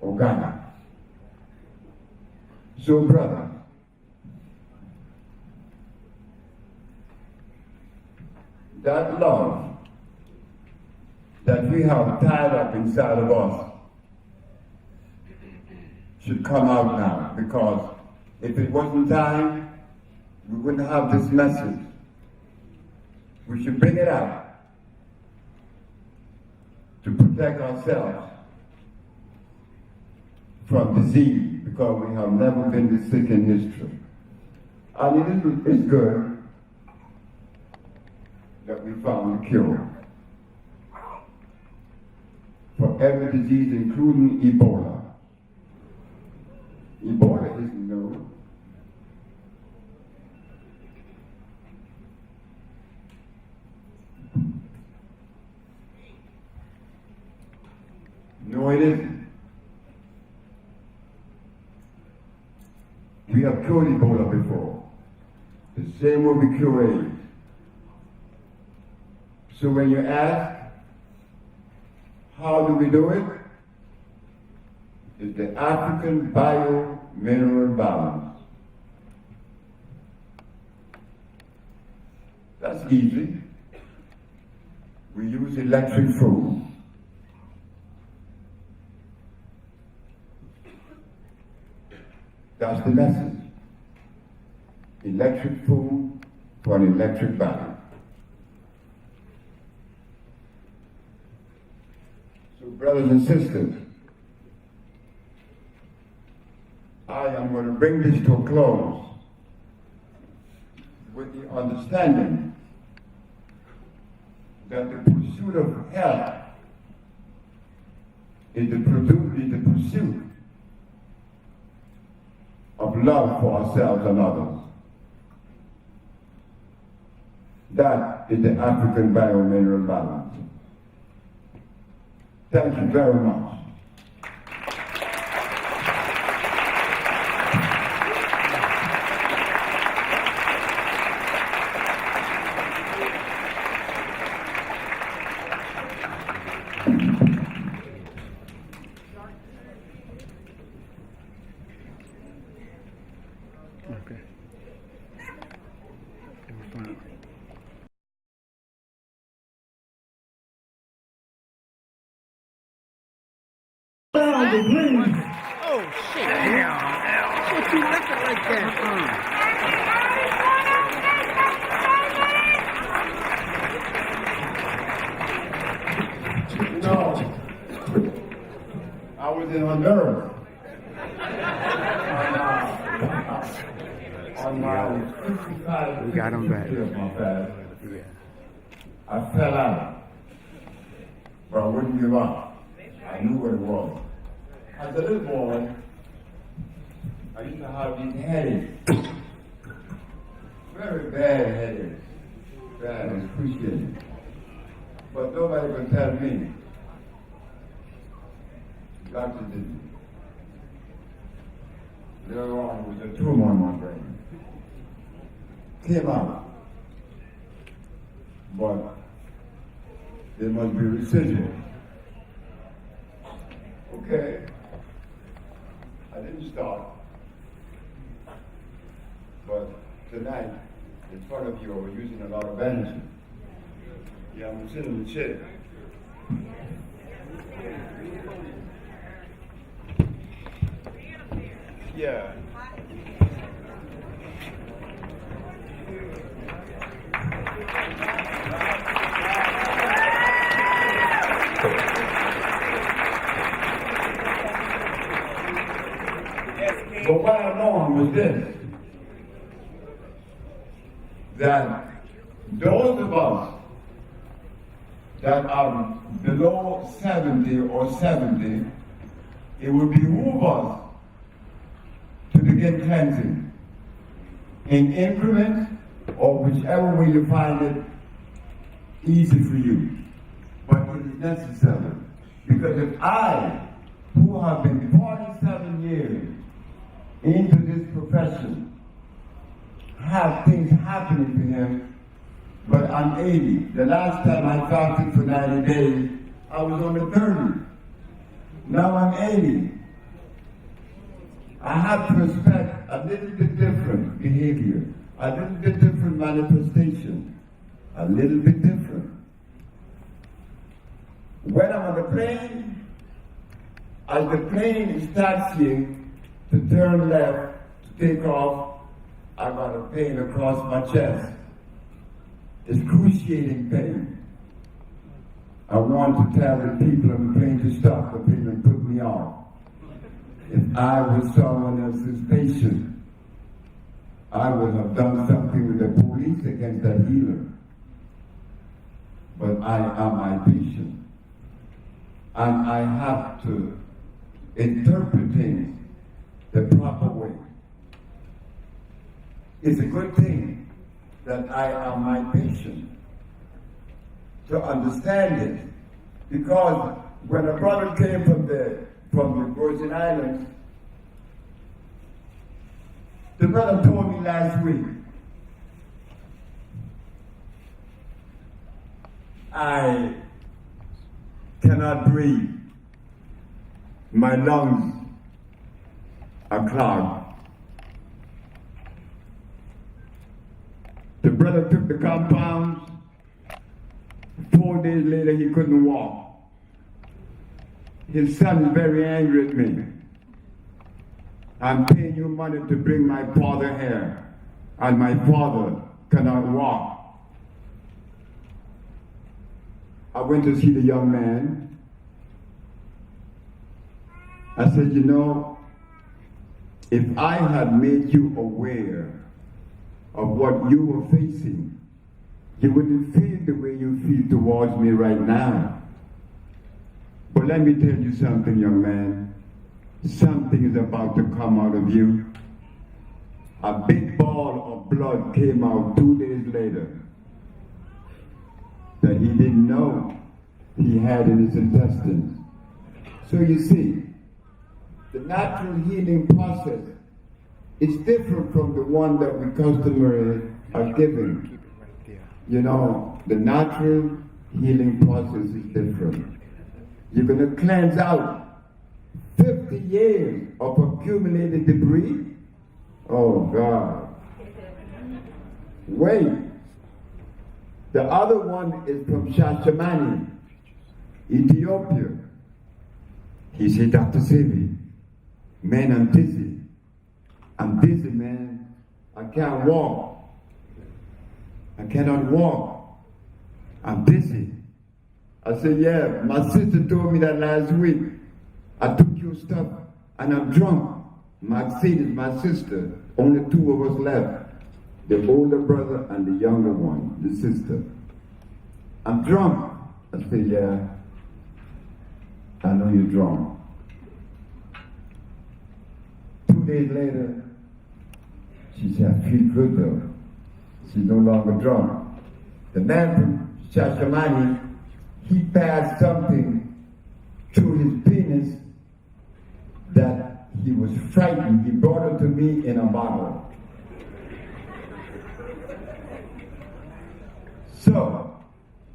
C: organic. So, brothers, that love that we have tied up inside of us should come out now, because if it wasn't time, we wouldn't have this message. We should bring it out to protect ourselves from disease, because we have never been this sick in history. And it's good that we found a cure for every disease, including Ebola. Ebola isn't new. No, it isn't. We have cured Ebola before. The same way we cure AIDS. So when you ask, how do we do it? It's the African biomineral balance. That's easy. We use electric food. That's the message. Electric food for an electric body. So, brothers and sisters, I am going to bring this to a close with the understanding that the pursuit of health is the pursuit of love for ourselves and others. That is the African biomineral balance. Thank you very much.
A: Okay.
D: Oh, shit. Damn. What you looking like that?
C: No. I was in Honduras. On my 55
A: We got him back.
C: Yeah. I fell out, but I wouldn't give up. I knew what it was. As a little boy, I used to have these headaches. Very bad headaches. Bad, excruciating. But nobody could tell me. The doctor didn't. Later on, it was a tumor on my brain. Came out. But there must be residual. Okay. I didn't stop. But tonight, in front of you, I was using a lot of energy. Yeah, I'm sitting in the chair. Yeah. this, that those of us that are below 70 or 70, it would behoove us to begin cleansing in increments or whichever way you find it easy for you. But it is necessary. Because if I, who have been 47 years into this profession, have things happening to him, but I'm 80. The last time I fasted for 90 days, I was only 30. Now I'm 80. I have to expect a little bit different behavior, a little bit different manifestation, a little bit different. When I'm on the plane, as the plane is taxiing to turn left, to take off, I got a pain across my chest. Excruciating pain. I want to tell the people on the plane to stop the plane and put me off. If I was someone else's patient, I would have done something with the police against that healer. But I am my patient. And I have to interpret things the proper way. It's a good thing that I am my patient to understand it. Because when a brother came from the Virgin Islands, the brother told me last week, I cannot breathe. My lungs are clogged. The brother took the compounds. 4 days later, he couldn't walk. His son is very angry at me. I'm paying you money to bring my father here, and my father cannot walk. I went to see the young man. I said, you know, if I had made you aware of what you were facing, you wouldn't feel the way you feel towards me right now. But let me tell you something, young man. Something is about to come out of you. A big ball of blood came out 2 days later that he didn't know he had in his intestines. So you see, the natural healing process is different from the one that we customarily are given. You know, the natural healing process is different. You're going to cleanse out 50 years of accumulated debris. Oh God. Wait. The other one is from Shashamani, Ethiopia. He said, Dr. Sebi, man, I'm dizzy. I'm dizzy, man. I can't walk. I cannot walk. I'm dizzy. I said, yeah, my sister told me that last week. I took your stuff and I'm drunk. Mercedes, my sister, only 2 of us left. The older brother and the younger one, the sister. I'm drunk. I said, yeah, I know you're drunk. 2 days later, she said, I feel good though. She's no longer drunk. The man from Shashamani, he passed something through his penis that he was frightened. He brought it to me in a bottle. So,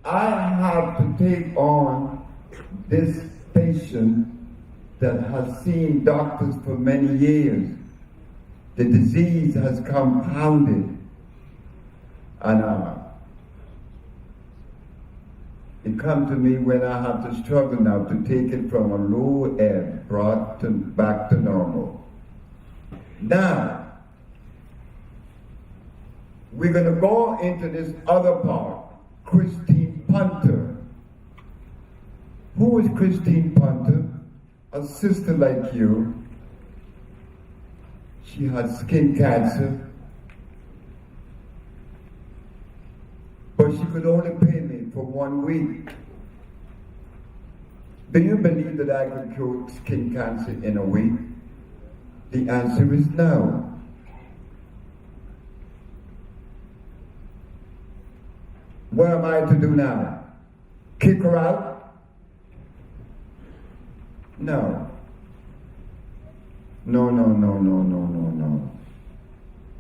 C: I have to take on this patient that has seen doctors for many years. The disease has compounded. And it comes to me when I have to struggle now to take it from a low ebb brought back to normal. Now, we're going to go into this other part, Christine Punter. Who is Christine Punter? A sister like you. She had skin cancer, but she could only pay me for 1 week. Do you believe that I could cure skin cancer in a week? The answer is no. What am I to do now? Kick her out? No. No.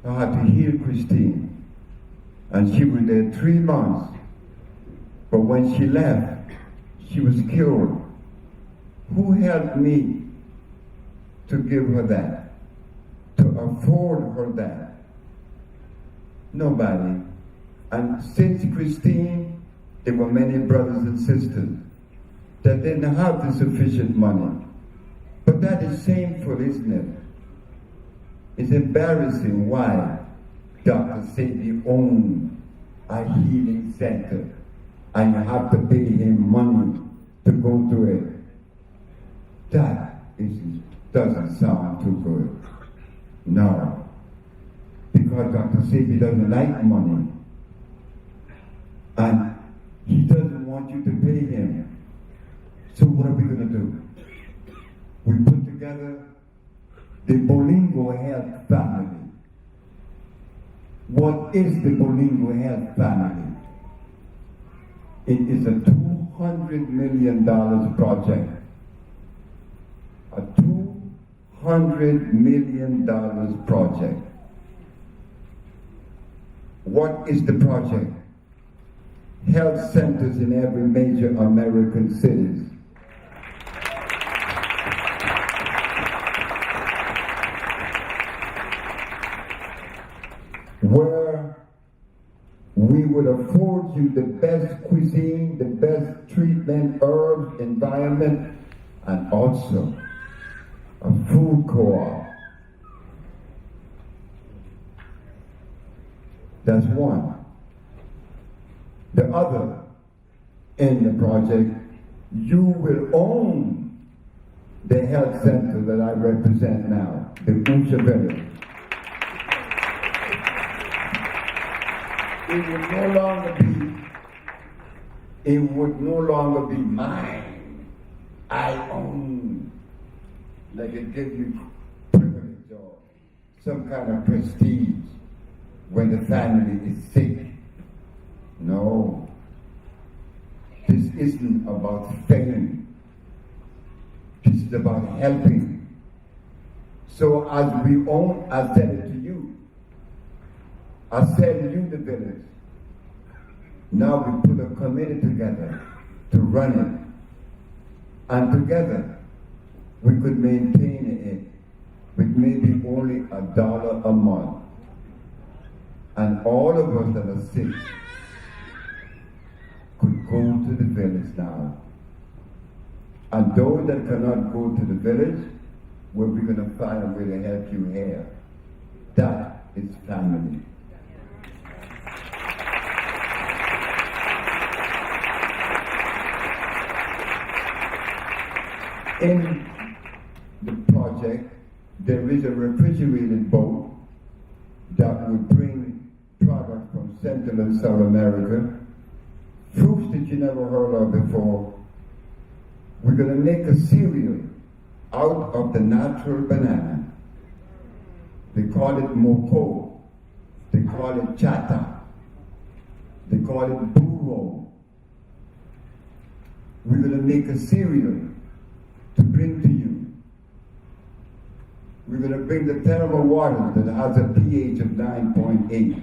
C: I had to heal Christine, and she was there 3 months. But when she left, she was cured. Who helped me to give her that, to afford her that? Nobody. And since Christine, there were many brothers and sisters that didn't have the sufficient money. But that is shameful, isn't it? It's embarrassing why Dr. Sebi owned a healing center and you have to pay him money to go to it. That doesn't sound too good. No. Because Dr. Sebi doesn't like money. And he doesn't want you to pay him. So what are we going to do? We put together the Bolingo Health Family. What is the Bolingo Health Family? It is a $200 million project. A $200 million project. What is the project? Health centers in every major American cities. Where we would afford you the best cuisine, the best treatment, herbs, environment, and also a food co-op. That's one. The other, in the project, you will own the health center that I represent now, the Usha Village. It would no longer be mine. I own. Like it gives you privilege or some kind of prestige when the family is sick. No. This isn't about fame. This is about helping. So as we own, I said it to you. I said you the village. Now we put a committee together to run it. And together we could maintain it with maybe only $1 a month. And all of us that are sick could go to the village now. And those that cannot go to the village, well, we're going to find a way to help you here. That is family. In the project, there is a refrigerated boat that would bring products from Central and South America, fruits that you never heard of before. We're going to make a cereal out of the natural banana. They call it moco. They call it chata. They call it burro. We're going to make a cereal to bring to you. We're going to bring the thermal water that has a pH of 9.8.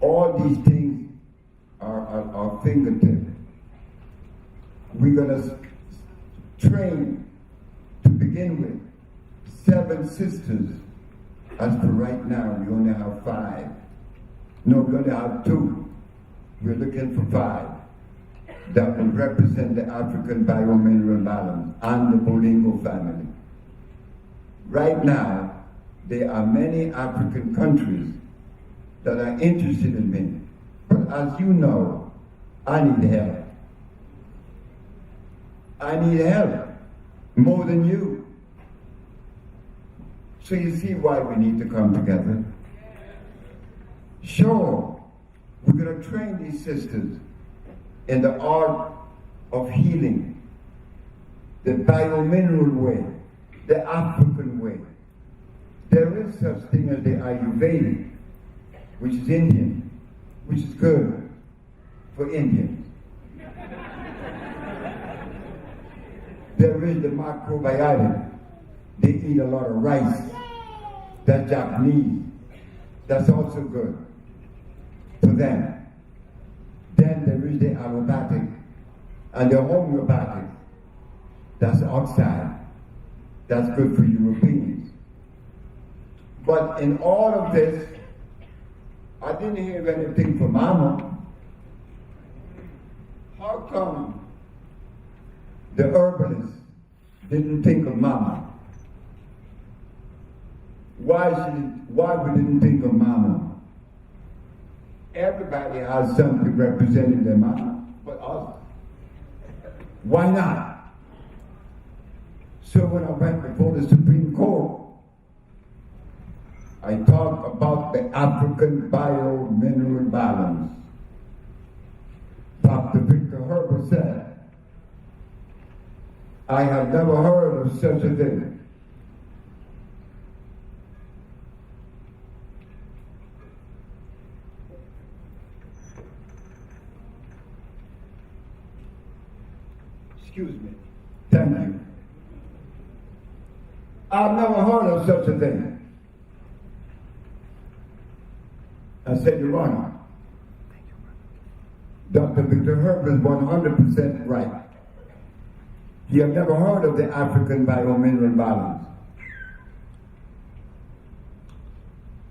C: All these things are at our fingertips. We're going to train, to begin with, 7 sisters. As for right now, we only have 5. No, we only have 2. We're looking for 5 that will represent the African biomineral balance and the Bolingo family. Right now, there are many African countries that are interested in me. But as you know, I need help. I need help more than you. So you see why we need to come together. Sure, we're going to train these sisters in the art of healing, the biomineral way, the African way. There is such thing as the Ayurvedic, which is Indian, which is good for Indians. There is the microbiotic. They eat a lot of rice. That's Japanese. That's also good for them. Then there is the allopathic and the homeopathic. That's oxide. That's good for Europeans. But in all of this, I didn't hear anything from Mama. How come the herbalists didn't think of Mama? Why we didn't think of Mama? Everybody has something representing their Mama, but us. Why not? So when I went before the Supreme Court, I talked about the African bio-mineral balance. Dr. Victor Herbert said, I have never heard of such a thing. Excuse me. Thank you. I've never heard of such a thing. I said, Your Honor, Dr. Victor Herbert is 100% right. You have never heard of the African biomineral balance.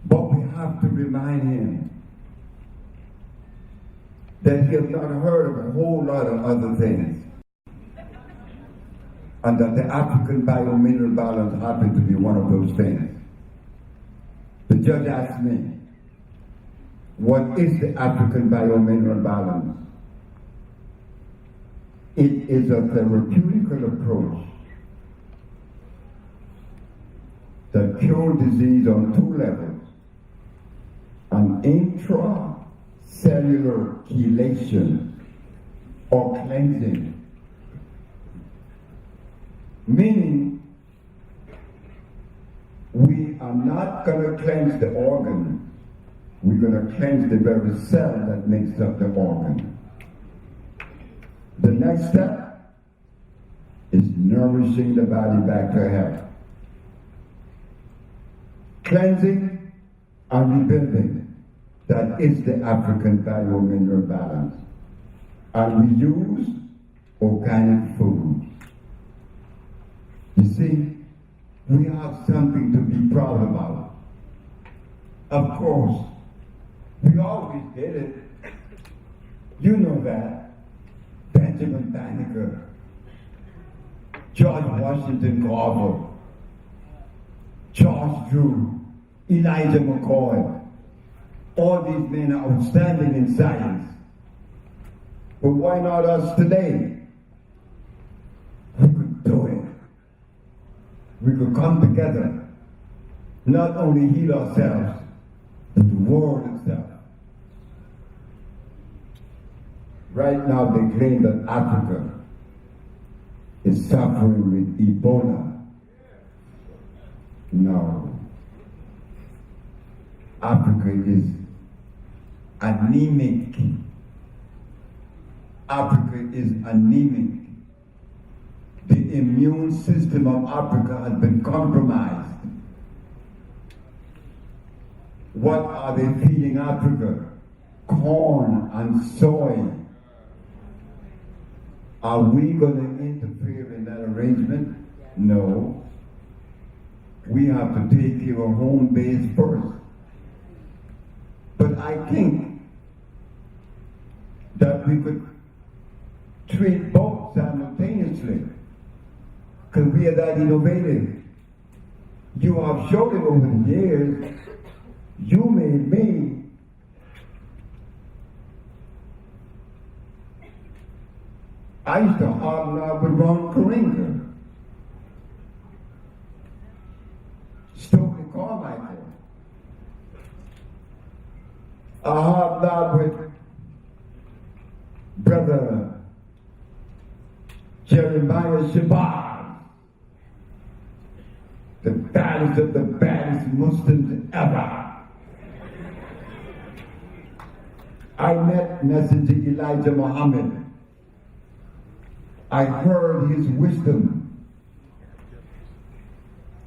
C: But we have to remind him that he has not heard of a whole lot of other things. And that the African biomineral balance happened to be one of those things. The judge asked me, what is the African biomineral balance? It is a therapeutical approach that cures disease on two levels. An intracellular chelation or cleansing. Meaning, we are not going to cleanse the organ. We're going to cleanse the very cell that makes up the organ. The next step is nourishing the body back to health. Cleansing and rebuilding. That is the African biomineral balance. And we use organic foods. You see, we have something to be proud about. Of course, we always did it. You know that. Benjamin Banneker, George Washington Carver, Charles Drew, Elijah McCoy. All these men are outstanding in science. But why not us today? We could do it. We could come together, not only heal ourselves, but the world itself. Right now they claim that Africa is suffering with Ebola. No. Africa is anemic. Africa is anemic. The immune system of Africa has been compromised. What are they feeding Africa? Corn and soy. Are we going to interfere in that arrangement? No. We have to take care of home base first. But I think that we could treat both simultaneously because we are that innovative. You have shown it over the years. You made me. I used to hobnob with Ron Kalinga. Still out with Brother Jeremiah Shabazz, the baddest of the baddest Muslims ever. I met Messenger Elijah Muhammad. I heard his wisdom,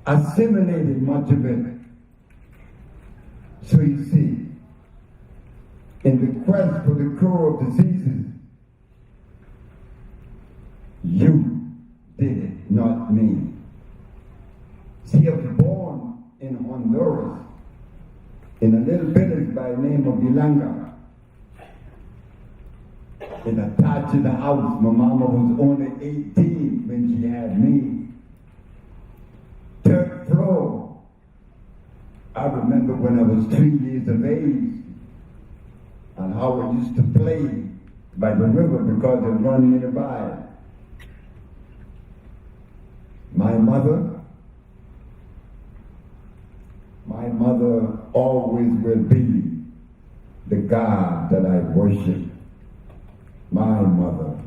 C: assimilated much of it. So you see, in the quest for the cure of diseases, you did it, not me. See, I was born in Honduras, in a little village by the name of Ilanga. In a thatched house, my mama was only 18 when she had me. Third floor. I remember when I was 3 years of age and how I used to play by the river because it run nearby. My mother always will be the God that I worship. My mother.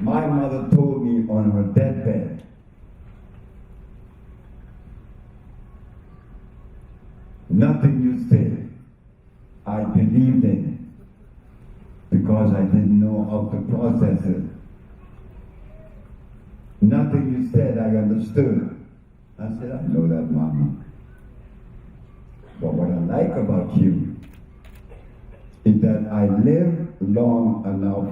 C: My mother told me on her deathbed, nothing you said I believed in because I didn't know how to process it. Nothing you said I understood. I said, I know that, Mama. But what I like about you is that I live long enough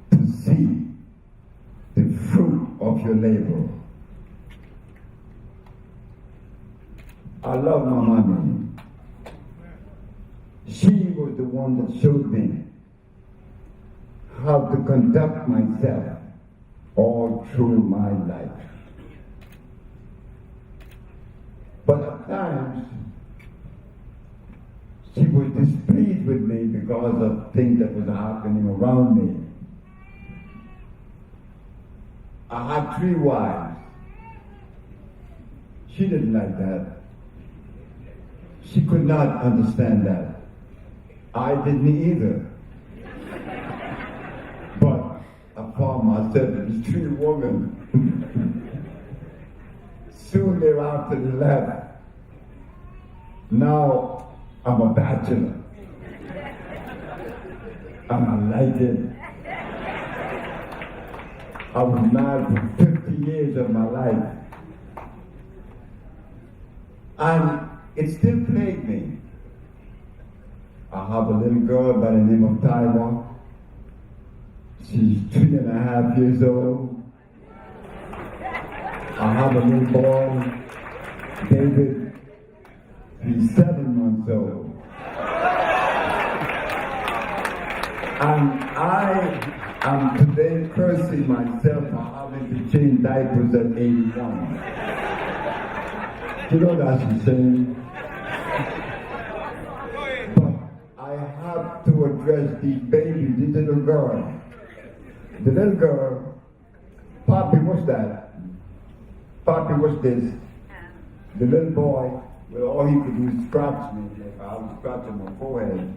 C: to see the fruit of your labor. I love my mommy. She was the one that showed me how to conduct myself all through my life. But at times, she was displeased with me because of things that was happening around me. I had 3 wives. She didn't like that. She could not understand that. I didn't either. But I found myself in 3 women. Soon thereafter they left. Now I'm a bachelor. And I like it. I was married for 50 years of my life. And it still plagued me. I have a little girl by the name of Taiwan. She's 3.5 years old. I have a little boy, David. He's 7 months old. And I am today cursing myself for having to change diapers at 81. You know that's a shame. But I have to address these babies, this little girl. The little girl, Poppy, what's that? Poppy, what's this? The little boy, well, all he could do is scratch me. Like I was scratching my forehead.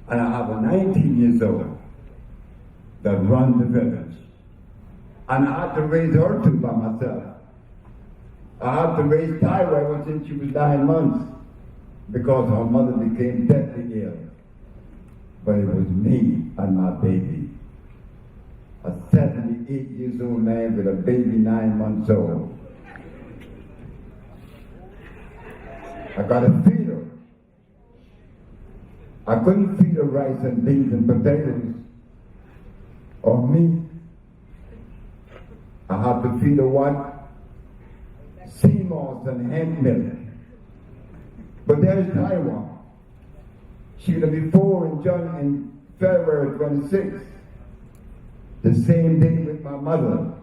C: And I have a 19 years old that runs the village. And I had to raise her too by myself. I had to raise Tyra ever since she was 9 months because her mother became deathly ill. But it was me and my baby. A 78 years old man with a baby 9 months old. I got to feed her. I couldn't feed her rice and beans and potatoes or meat. I had to feed her what? Sea moss and hemp milk. But there's Taiwan. She was before in February 26th, the same day with my mother.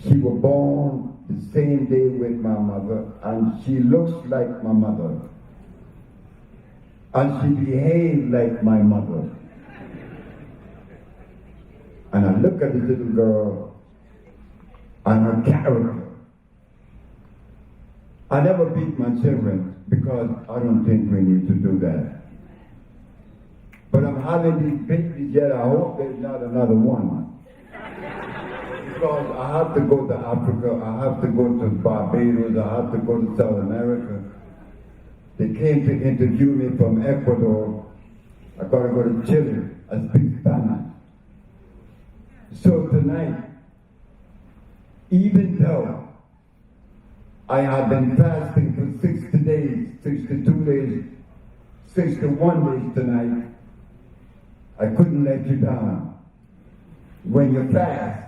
C: She was born the same day with my mother, and she looks like my mother. And she behaved like my mother. And I look at the little girl and her character. I never beat my children because I don't think we need to do that. But I'm having these babies yet. I hope there's not another one. Because I have to go to Africa, I have to go to Barbados, I have to go to South America. They came to interview me from Ecuador. I gotta go to Chile. I speak Spanish. So tonight, even though I have been fasting for 60 days, 62 days, 61 days tonight, I couldn't let you down. When you fast,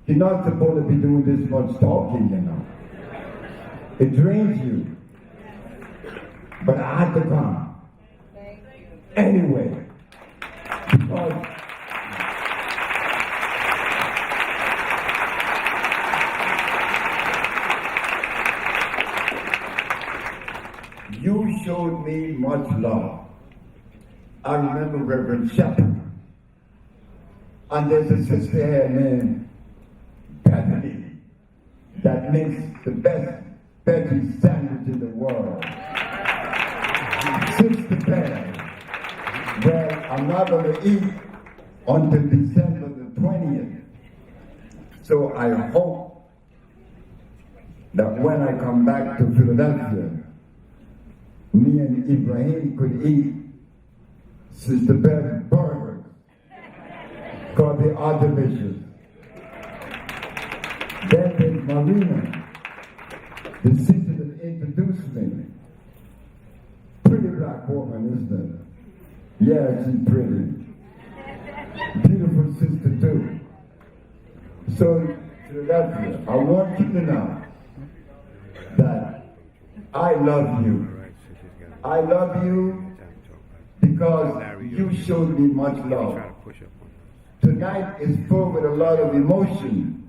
C: you're not supposed to be doing this much talking, you know. It drains you. But I had to come. Anyway, because you showed me much love. I remember Reverend Shepherd. And there's a sister here named Bethany that makes the best veggie sandwich in the world. Sister Beth. Well, I'm not going to eat until December the 20th. So I hope that when I come back to Philadelphia, me and Ibrahim could eat Sister Beth's burgers, because they are delicious. Then there's Marina, the sister that introduced me. Pretty black woman, isn't it? Yeah, she's pretty. Beautiful sister too. So, Philadelphia, I want you to know that I love you. I love you because you showed me much love. Tonight is full with a lot of emotion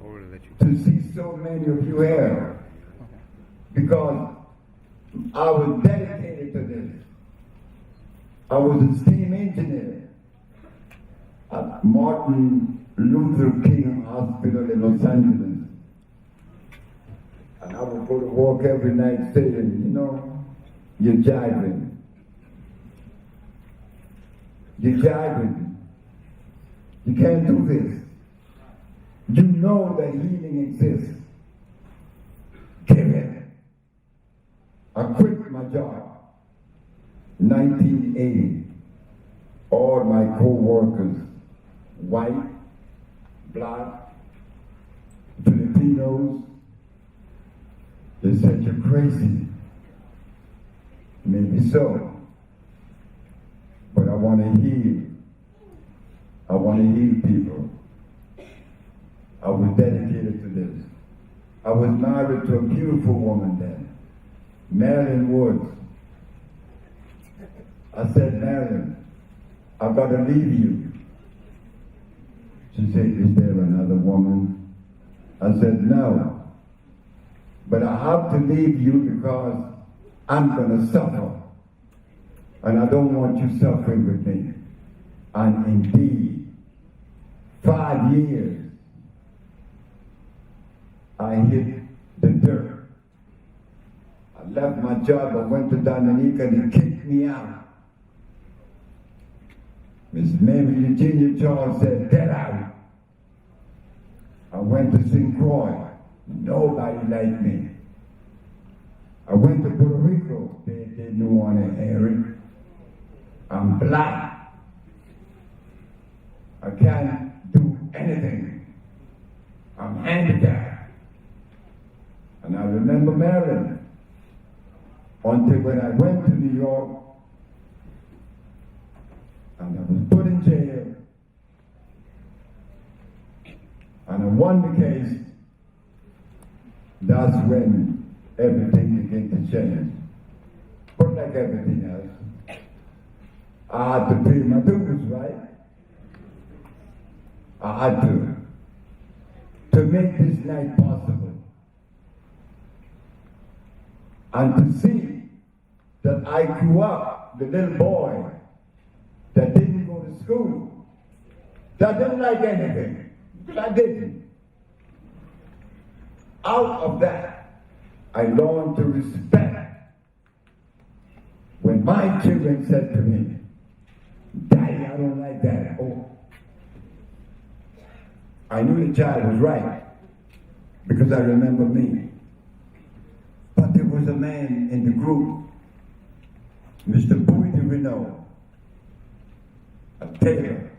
C: to see so many of you here, because I was dedicated to this. I was a steam engineer at Martin Luther King Hospital in Los Angeles. And I would go to work every night saying, you know, you're jiving. You're jiving. You can't do this. You know that healing exists. Give it. I quit my job. 1980. All my co-workers, white, black, Filipinos, they said, you're crazy. Maybe so. But I want to heal. I want to heal people. I was dedicated to this. I was married to a beautiful woman then, Marilyn Woods. I said, Marilyn, I've got to leave you. She said, is there another woman? I said, no. But I have to leave you because I'm going to suffer. And I don't want you suffering with me. And indeed, 5 years, I hit the dirt. I left my job, I went to Dominica, and they kicked me out. Miss Mary Eugenia Charles said, get out. I went to St. Croix. Nobody liked me. I went to Puerto Rico. They didn't want to hear it. I'm black. I can't do anything. I'm handicapped. And I remember Maryland until when I went to New York and I was put in jail and I won the case. That's when everything began to change. But like everything else, I had to pay my dues, right? I had to make this night possible. And to see that I grew up, the little boy that didn't go to school, that I didn't like anything. Because I didn't. Out of that, I learned to respect when my children said to me, Daddy, I don't like that. Oh, I knew the child was right because I remember me. But there was a man in the group, Mr. Bowie Renault, a tailor.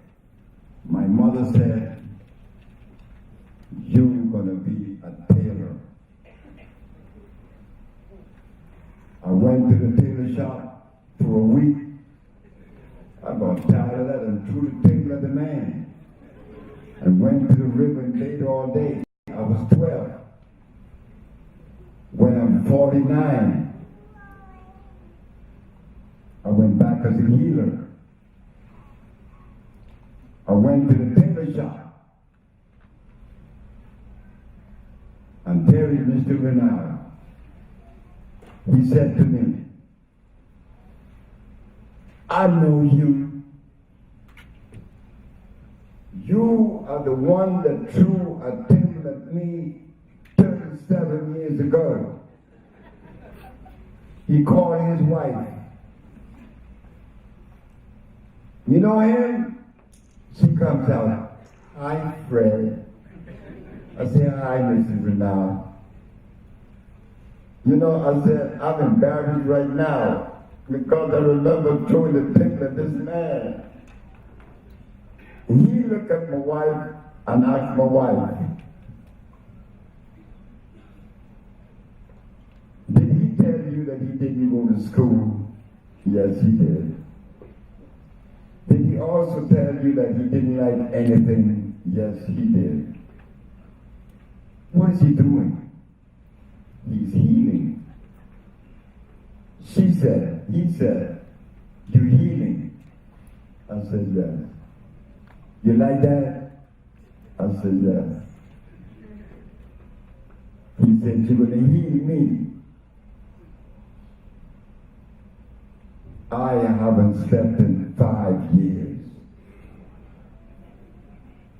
C: My mother said, you're gonna be a tailor. I went to the tailor shop for a week. I got tired of that and threw the tailor at the man. And went to the river and played all day. I was 12. When I'm 49, I went back as a healer. I went to the tailor shop. And there is Mr. Renard. He said to me, I know you. You are the one that threw a tail at me 37 years ago. He called his wife. You know him? She comes out. Hi, Fred. I say, hi, Mrs. Renard. You know, I said, I'm embarrassed right now because I remember throwing the tail at this man. He looked at my wife and asked my wife, did he tell you that he didn't go to school? Yes, he did. Did he also tell you that he didn't like anything? Yes, he did. What is he doing? He's healing. He said, you're healing. I said, yes. You like that? I said, yes. He said, you're going to heal me. I haven't slept in 5 years.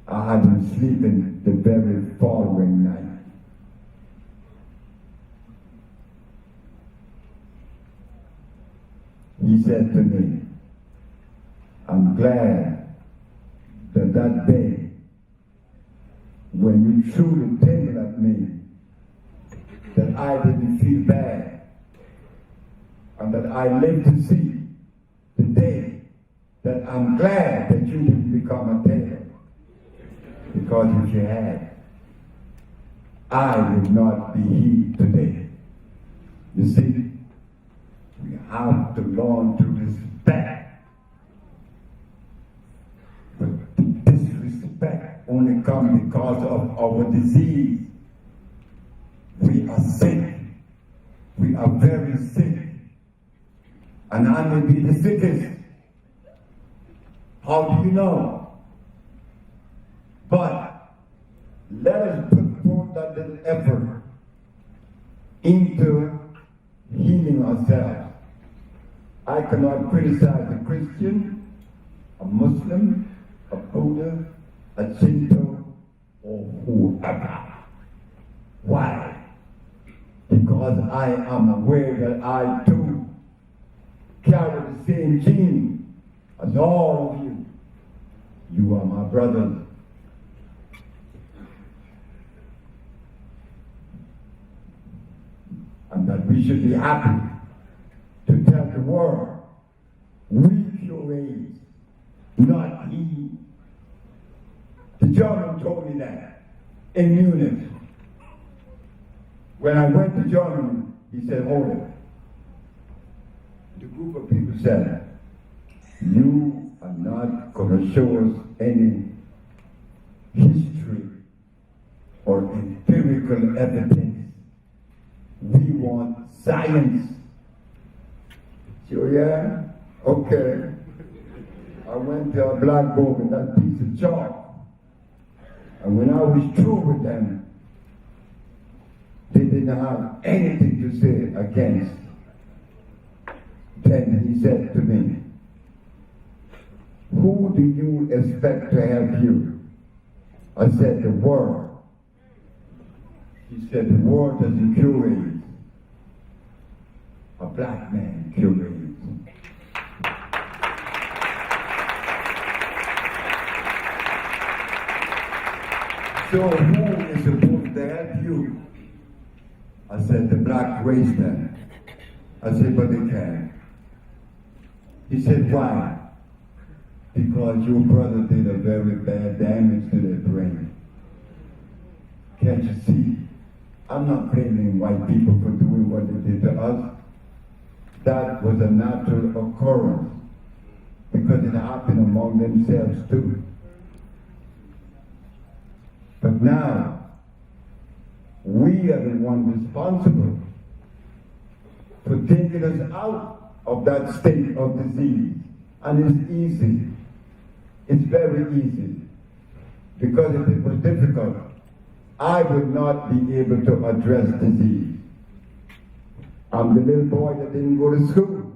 C: I hadn't slept the very following night. He said to me, I'm glad that day when you threw the tail at me, that I didn't feel bad, and that I lived to see the day that I'm glad that you didn't become a tailor. Because if you had, I would not be here today. You see, we have to learn to respect. But disrespect only comes because of our disease. We are sick. We are very sick. And I may be the sickest. How do you know? But let us put forth that little effort into healing ourselves. I cannot criticize a Christian, a Muslim, a Buddha, a Shinto, or whoever. Why? Because I am aware that I too carry the same gene as all of you. You are my brothers. And that we should be happy to tell the world, we cure AIDS, not he. The German told me that in Munich. When I went to Germany, he said, hold it. The group of people said, you are not going to show us any history or empirical evidence. We want science. So yeah, okay. I went to a blackboard with that piece of chalk. And when I was through with them, they didn't have anything to say against. Then he said to me, who do you expect to help you? I said, the world. He said, the world doesn't cure AIDS. A black man cures AIDS. So who is supposed to help you? I said, the black race then. I said, but they can't. He said, why? Because your brother did a very bad damage to their brain. Can't you see? I'm not blaming white people for doing what they did to us. That was a natural occurrence because it happened among themselves too. But now, we are the ones responsible for taking us out of that state of disease. And it's easy. It's very easy. Because if it was difficult, I would not be able to address disease. I'm the little boy that didn't go to school.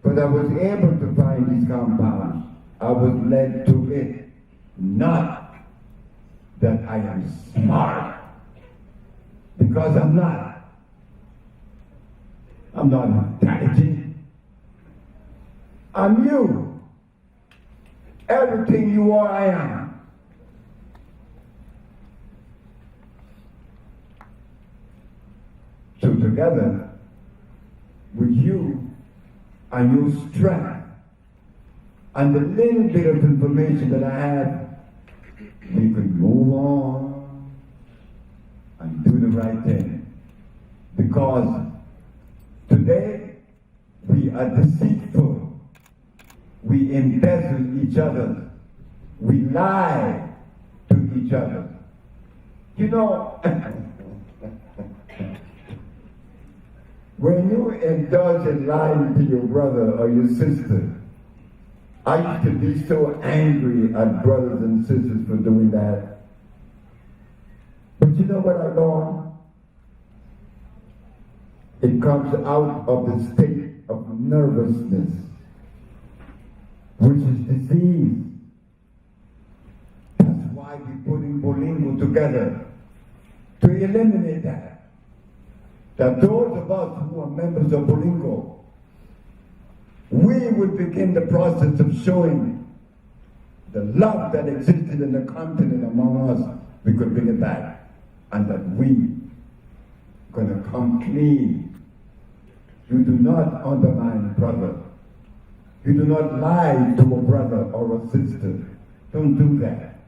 C: But I was able to find these compounds. I was led to it. Not that I am smart. Because I'm not. I'm not intelligent. I'm you. Everything you are, I am. So together, with you and your strength, and the little bit of information that I have, we could move on and do the right thing. Because today, we are deceitful. We embezzle each other. We lie to each other. You know, when you indulge in lying to your brother or your sister, I used to be so angry at brothers and sisters for doing that. But you know what I learned? It comes out of the state of nervousness, which is disease. That's why we're putting Bolingo together, to eliminate that. That those of us who are members of Bolingo, we would begin the process of showing the love that existed in the continent among us. We could bring it back, and that we gonna come clean. You do not undermine a brother. You do not lie to a brother or a sister. Don't do that.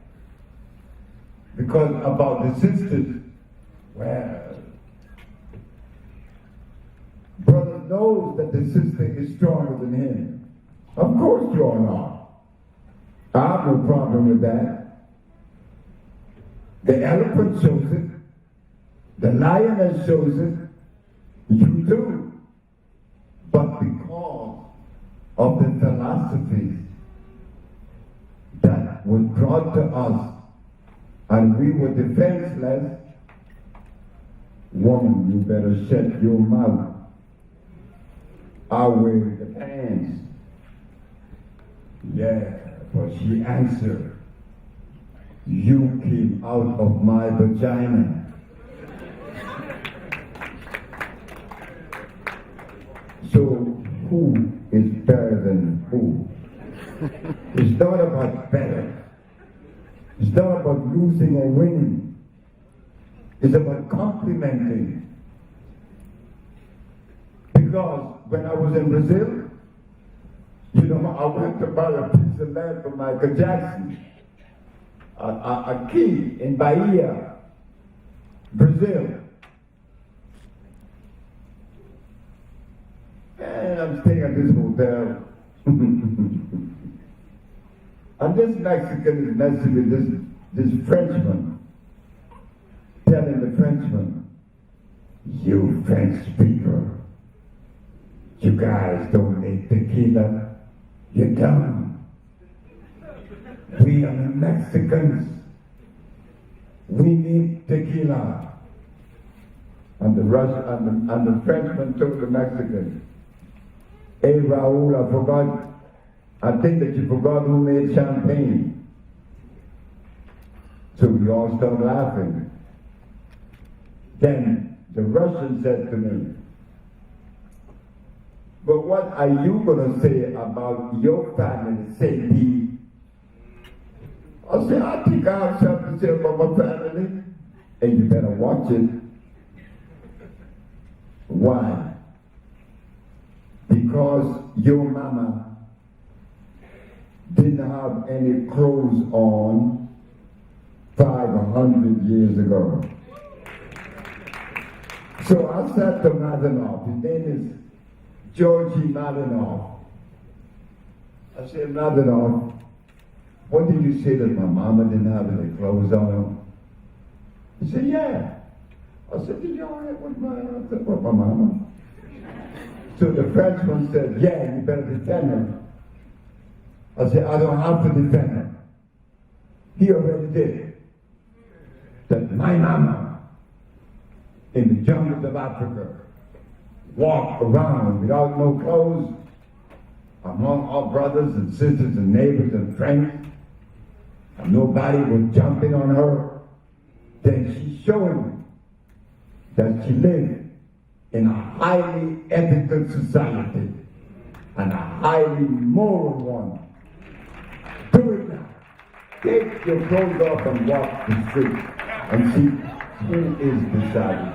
C: Because about the sisters, well, brother knows that the sister is stronger than him. Of course you are not. I have no problem with that. The elephant shows it. The lioness shows it. You too. But because of the philosophies that was brought to us, and we were defenseless, woman, you better shut your mouth. I wear the pants. Yeah, but she answered, you came out of my vagina. So who is better than who? It's not about better. It's not about losing or winning. It's about complimenting. Because when I was in Brazil, you know, I went to buy a piece of land for Michael Jackson. A key in Bahia, Brazil. And I'm staying at this hotel. And this Mexican is messing with this Frenchman, telling the Frenchman, you French people, you guys don't make tequila, you're dumb. We are the Mexicans, we need tequila. And the Frenchman told the Mexican, hey Raul, I forgot I think that you forgot who made champagne. So we all started laughing. Then the Russian said to me, but what are you going to say about your family, Sebi? I said, I think I have something to say about my family. And you better watch it. Why? Because your mama didn't have any clothes on 500 years ago. So I said to Malinov, his name is Georgie Malinov. I said, Malinov, what did you say that my mama didn't have any clothes on? He said, yeah. I said, did you all right with my mama? So the Frenchman said, yeah, you better defend her. I said, I don't have to defend her. He already did. That my mama in the jungles of Africa walked around without no clothes among our brothers and sisters and neighbors and friends, and nobody was jumping on her. Then she showed that she lived in a highly ethical society and a highly moral one. Do it now. Take your clothes off and walk the street and see who is beside you.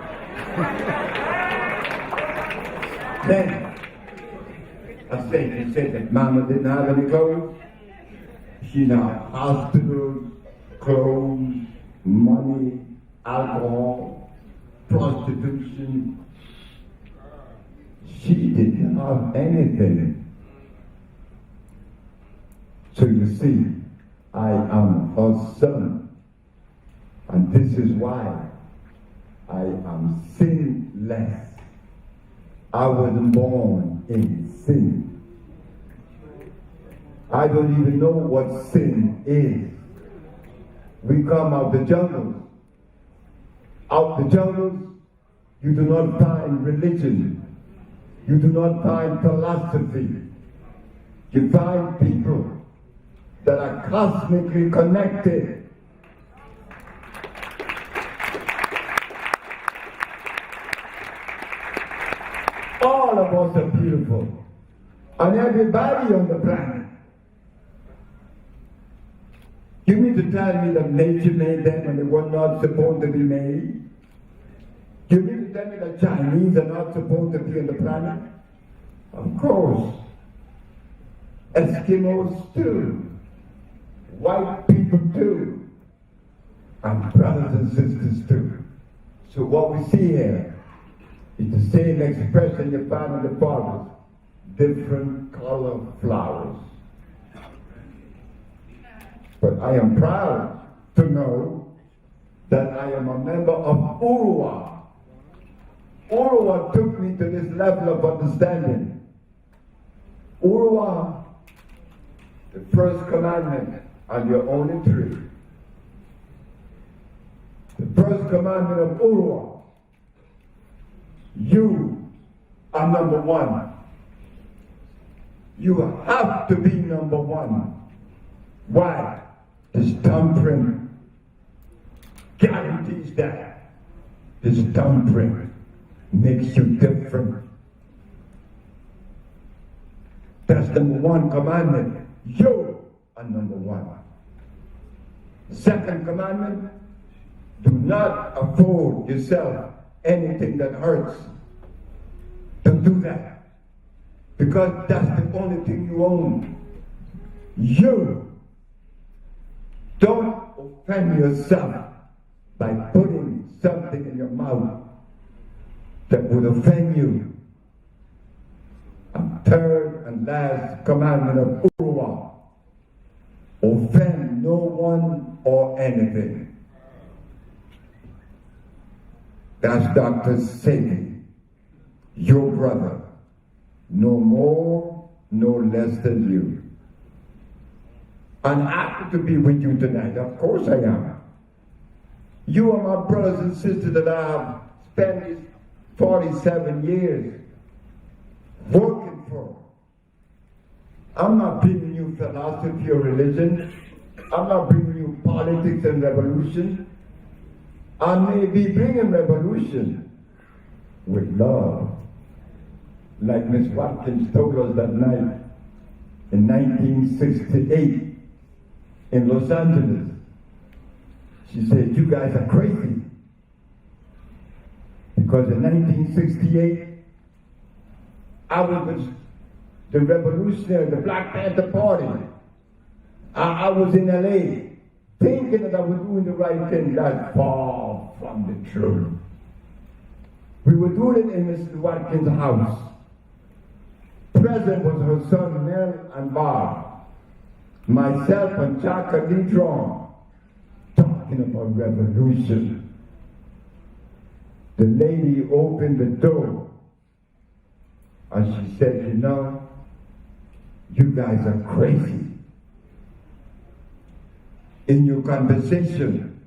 C: Then, he said that mama didn't have any clothes. She had hospitals, clothes, money, alcohol, prostitution. She didn't have anything. So you see, I am her son. And this is why I am sinless. I wasn't born in sin. I don't even know what sin is. We come out the jungles. Out the jungles, you do not find religion. You do not find philosophy. You find people that are cosmically connected. All of us are beautiful. And everybody on the planet. You mean to tell me that nature made them and they were not supposed to be made? You mean to tell me that Chinese are not supposed to be on the planet? Of course. Eskimos too. White people too. And brothers and sisters too. So what we see here is the same expression you find in the forest. Different color flowers. But I am proud to know that I am a member of Urua. Urua took me to this level of understanding. Urua, the first commandment, and you're only three. The first commandment of Urua, you are number one. You have to be number one. Why? This thumbprint guarantees that. This thumbprint makes you different. That's number one commandment. You are number one. Second commandment, do not afford yourself anything that hurts. Don't do that. Because that's the only thing you own. You. Don't offend yourself by putting something in your mouth that would offend you. And third and last commandment of Urua, offend no one or anything. That's Dr. Sebi, your brother, no more, no less than you. I'm happy to be with you tonight. Of course I am. You are my brothers and sisters that I have spent these 47 years working for. I'm not bringing you philosophy or religion. I'm not bringing you politics and revolution. I may be bringing revolution with love. Like Miss Watkins told us that night in 1968 in Los Angeles. She said, you guys are crazy. Because in 1968, I was with the revolutionary, the Black Panther Party. I was in LA thinking that I was doing the right thing. That's far from the truth. We were doing it in Mrs. Watkins' house. Present was her son Mel and Bob, myself and Chaka Litron, talking about revolution. The lady opened the door and she said, you know, you guys are crazy. In your conversation,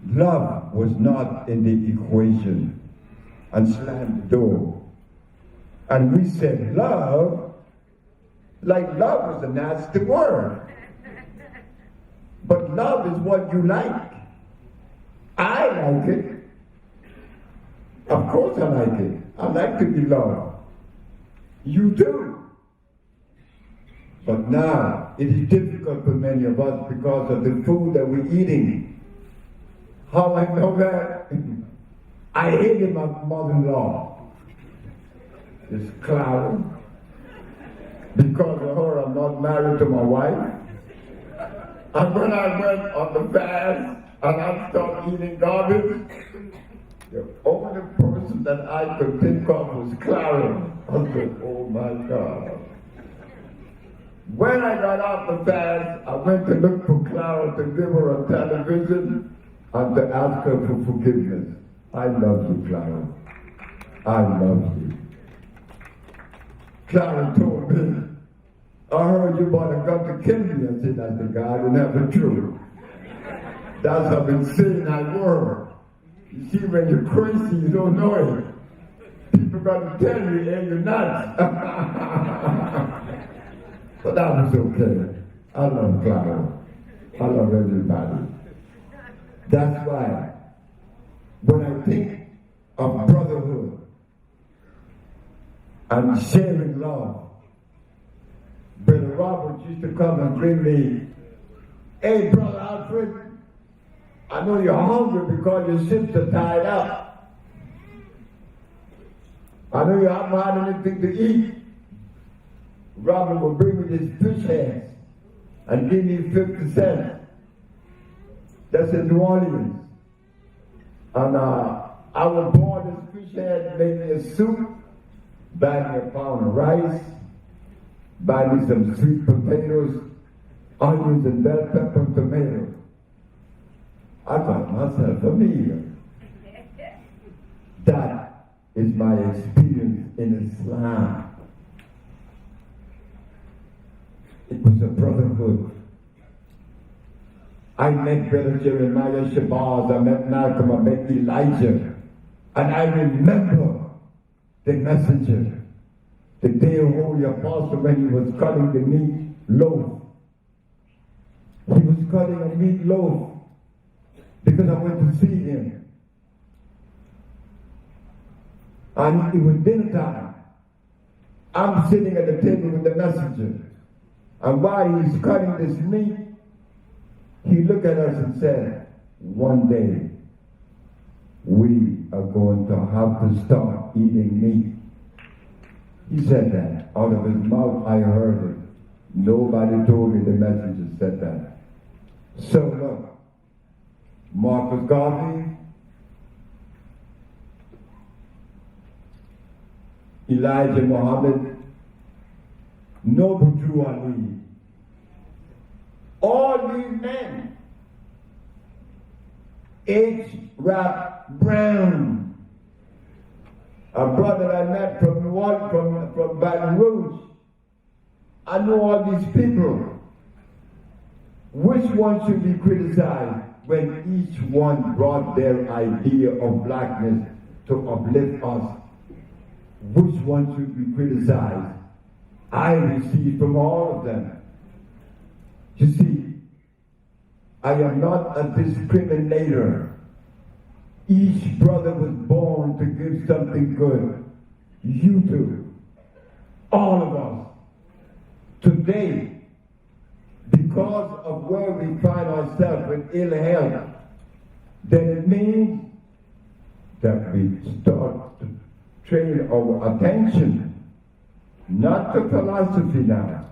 C: love was not in the equation, and slammed the door. And we said, love? Like love was a nasty word. But love is what you like. I like it. Of course I like it. I like to be loved. You do. But now, it is difficult for many of us because of the food that we're eating. How I know that? I hated my mother-in-law. This cloud. Because of her, I'm not married to my wife. And when I went on the fast and I stopped eating garbage, the only person that I could think of was Clara. I said, oh my God. When I got off the fast, I went to look for Clara to give her a television and to ask her for forgiveness. I love you, Clara. I love you. Clara told me, I heard you bought a gun to kill me. I said, that's the God, and that's the truth. That's how insane I were. You see, when you're crazy, you don't know it. People got to tell you, hey, you're nuts. But that was okay. I love Clara. I love everybody. That's why, when I think of brotherhood and sharing love, Brother Robert used to come and bring me, hey, Brother Alfred, I know you're hungry because your ships are tied up. I know you haven't had anything to eat. Robert will bring me this fish heads and give me 50 cents. That's in New Orleans. And I will boil this fish head, make me a soup, buy me a pound of rice, buy me some sweet potatoes, onions and bell pepper and tomatoes. I got myself a meal. That is my experience in Islam. It was a brotherhood. I met Brother Jeremiah Shabazz, I met Malcolm, I met Elijah, and I remember the messenger, the day of Holy Apostle when he was cutting the meat loaf. He was cutting a meat loaf because I went to see him. And it was dinner time. I'm sitting at the table with the messenger. And while he's cutting this meat, he looked at us and said, one day, we are going to have to start eating meat. He said that. Out of his mouth, I heard it. Nobody told me the messenger said that. So look, Marcus Garvey, Elijah Muhammad, Noble Drew Ali, all these men, H.R.I.P Brown, a brother I met from New Orleans, from Baton Rouge. I know all these people. Which one should be criticized when each one brought their idea of blackness to uplift us? Which one should be criticized? I receive from all of them. You see, I am not a discriminator. Each brother was born to give something good. You too. All of us. Today, because of where we find ourselves with ill health, then it means that we start to train our attention not to philosophy now.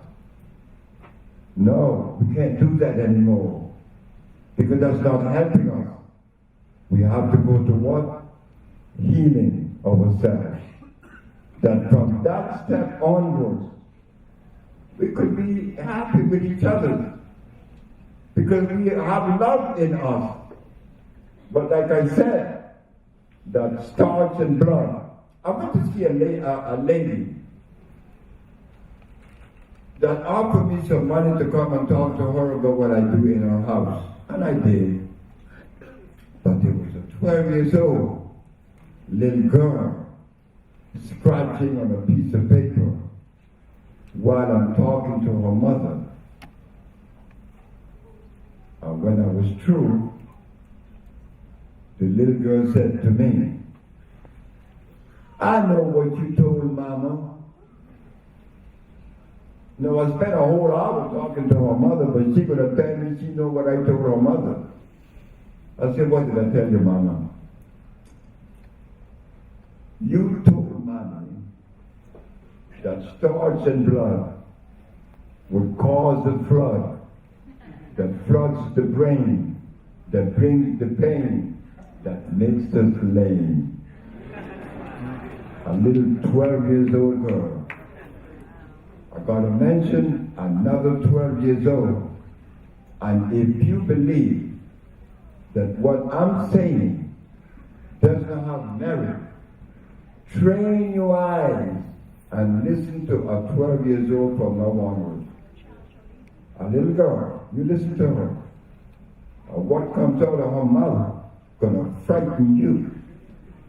C: No, we can't do that anymore because that's not helping us. We have to go to what? Healing ourselves. That from that step onwards, we could be happy with each other because we have love in us. But like I said, that starts in blood. I went to see a lady that offered me some money to come and talk to her about what I do in her house. And I did. But there was a 12 years old little girl scratching on a piece of paper while I'm talking to her mother. And when I was through, the little girl said to me, I know what you told Mama. No, I spent a whole hour talking to her mother, but she could have told me she know what I told her mother. I said, what did I tell you, Mama? You told Mommy that starch and blood would cause a flood that floods the brain, that brings the pain, that makes us lame. A little 12 years old girl. I gotta mention another 12 years old. And if you believe that what I'm saying does not have merit, train your eyes and listen to a 12 years old from now onwards. A little girl, you listen to her. And what comes out of her mouth gonna frighten you,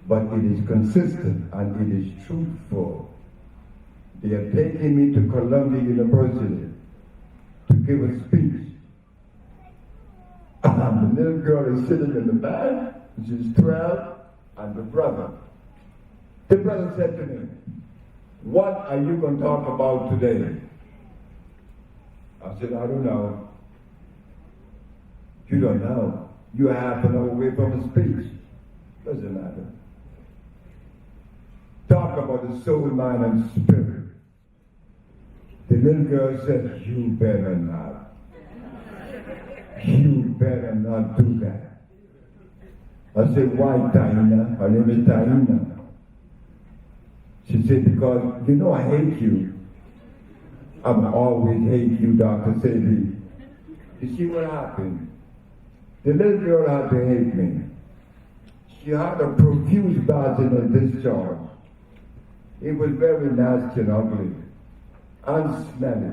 C: but it is consistent and it is truthful. They are taking me to Columbia University to give a speech. And the little girl is sitting in the back, she's 12, and the brother said to me, what are you going to talk about today? I said, I don't know. You don't know. You're half an hour away from a speech. Doesn't matter. Talk about the soul, mind, and spirit. The little girl said, you better not. You better not do that. I said, why, Taina? Her name is Taina. She said, because you know I hate you. I'm always hate you, Dr. Sebi. You see what happened? The little girl had to hate me. She had a profuse vaginal discharge. It was very nasty and ugly, and smelly.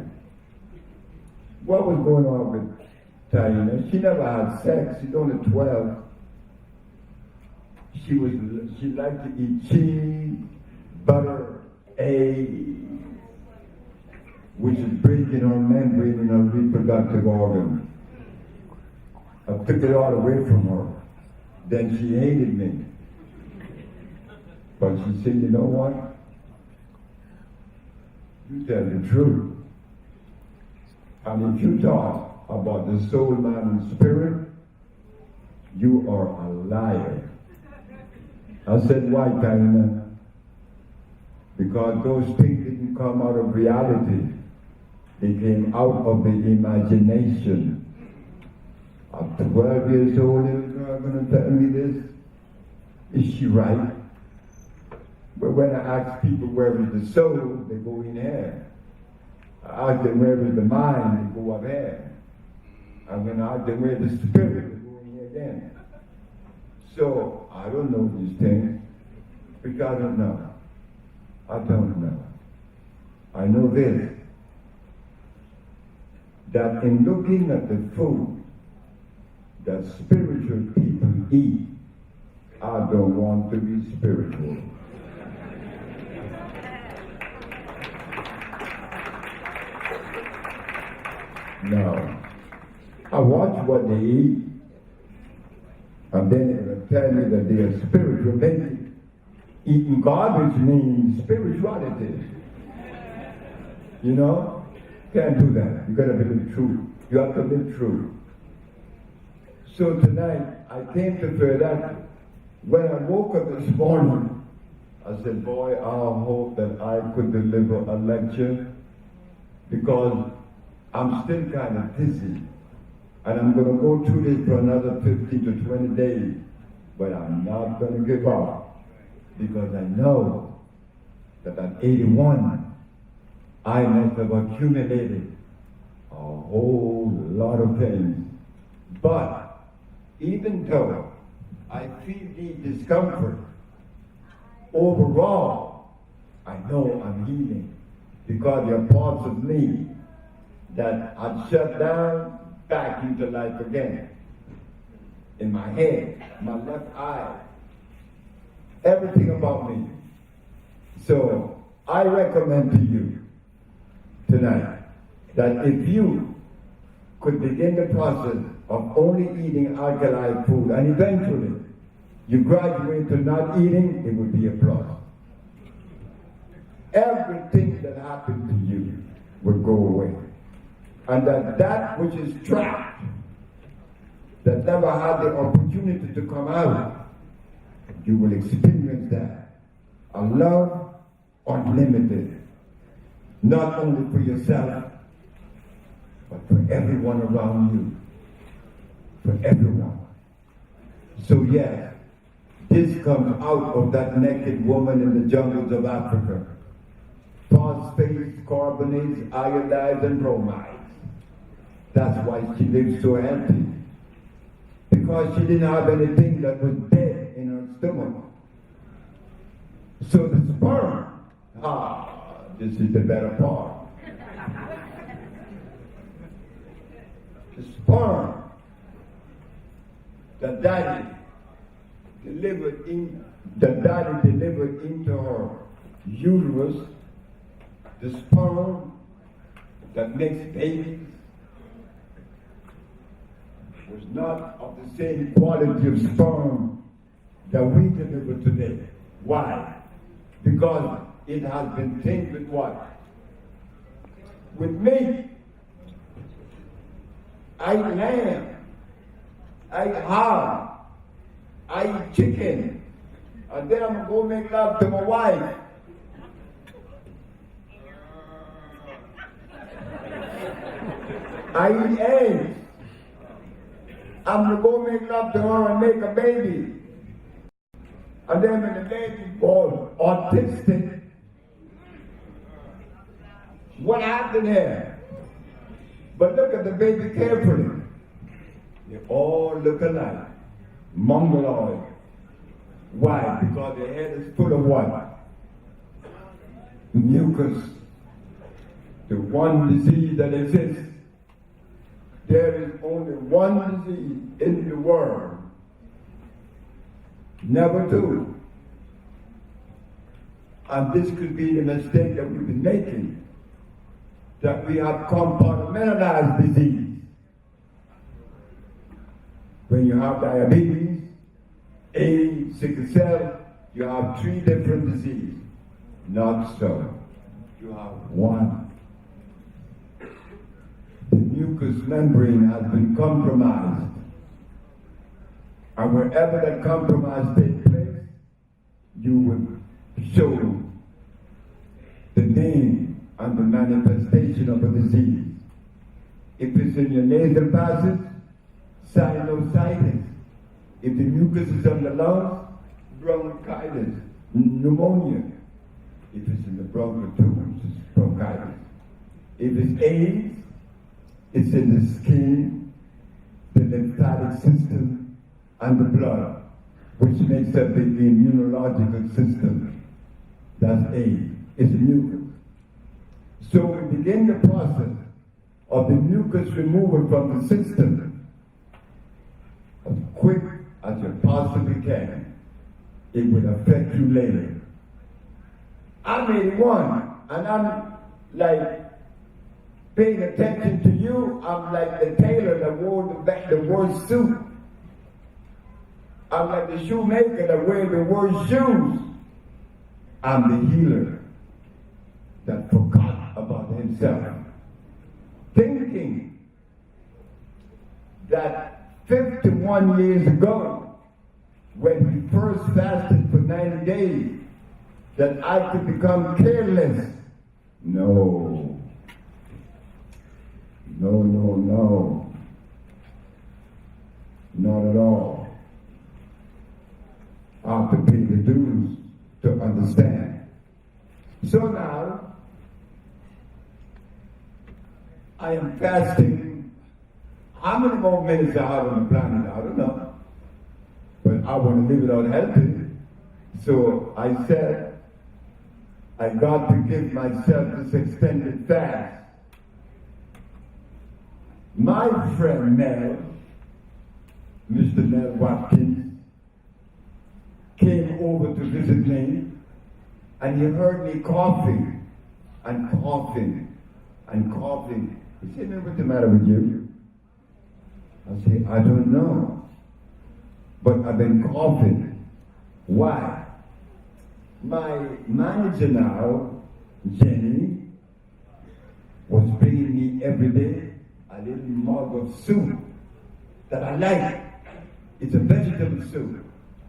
C: What was going on with Taina? She never had sex. She's only 12. She liked to eat cheese, butter, eggs, which is breaking her membrane in her reproductive organ. I took it all away from her. Then she hated me. But she said, you know what? You tell the truth. And if you talk about the soul, man, and spirit, you are a liar. I said, why, Taina? Because those things didn't come out of reality. They came out of the imagination. A 12 years old little girl going to tell me this? Is she right? But when I ask people where is the soul, they go in here. I ask them where is the mind, they go up here. And when I ask them where is the spirit, they go in here again. So I don't know these things because I don't know. I don't know. I know this, that in looking at the food that spiritual people eat, I don't want to be spiritual. No. I watch what they eat, and then it will tell me that they are spiritual. Maybe eating garbage means spirituality. You know? Can't do that. You gotta live true. You have to live true. So tonight, I came to feel that when I woke up this morning, I said, boy, I hope that I could deliver a lecture because I'm still kind of dizzy. And I'm going to go through this for another 15 to 20 days. But I'm not going to give up because I know that at 81, I must have accumulated a whole lot of things. But even though I feel the discomfort, overall, I know I'm healing because there are parts of me that I'd shut down back into life again. In my head, my left eye, everything about me. So I recommend to you tonight that if you could begin the process of only eating alkali food and eventually you graduate to not eating, it would be a plus. Everything that happened to you would go away. And that which is trapped, that never had the opportunity to come out, you will experience that. A love unlimited, not only for yourself, but for everyone around you, for everyone. So yes, this comes out of that naked woman in the jungles of Africa. Phosphates, carbonates, iodides, and bromides. That's why she lived so healthy. Because she didn't have anything that was dead in her stomach. So the sperm, this is the better part. The sperm that daddy delivered into her uterus, the sperm that makes babies, was not of the same quality of sperm that we deliver today. Why? Because it has been tinged with what? With meat. I eat lamb. I eat hog. I eat chicken. And then I'm going to go make love to my wife. I eat eggs. I'm going to go make love to her and make a baby. And then when the baby was autistic, what happened here? But look at the baby carefully. They all look alike. Mongoloid. Why? Because their head is full of what? Mucus. The one disease that exists. There is only one disease in the world. Never two. And this could be the mistake that we've been making. That we have compartmentalized disease. When you have diabetes, AIDS, sickle cell, you have 3 different diseases. Not so. You have one. The mucous membrane has been compromised. And wherever that compromise takes place, you will show the name and the manifestation of a disease. If it's in your nasal passage, sinusitis. If the mucus is on the lungs, bronchitis, pneumonia. If it's in the bronchial tubes, it's bronchitis. If it's AIDS, it's in the skin, the lymphatic system, and the blood, which makes up the immunological system. That's AIDS. It's mucus. So we begin the process of the mucus removal from the system as quick as you possibly can. It will affect you later. I'm 81, and I'm like paying attention to you, I'm like the tailor that wore the worst suit. I'm like the shoemaker that wears the worst shoes. I'm the healer that forgot about himself, thinking that 51 years ago, when he first fasted for 90 days, that I could become careless. No. No, no, no. Not at all. I have to pay the dues to understand. So now, I am fasting. How many more minutes I have on the planet? I don't know. But I want to live without healthy. So I said, I got to give myself this extended fast. My friend Mel, Mr. Mel Watkins, came over to visit me, and he heard me coughing and coughing and coughing. He said, "What's the matter with you?" I said, "I don't know, but I've been coughing." Why? My manager now, Jenny, was bringing me every day a little mug of soup that I like. It's a vegetable soup.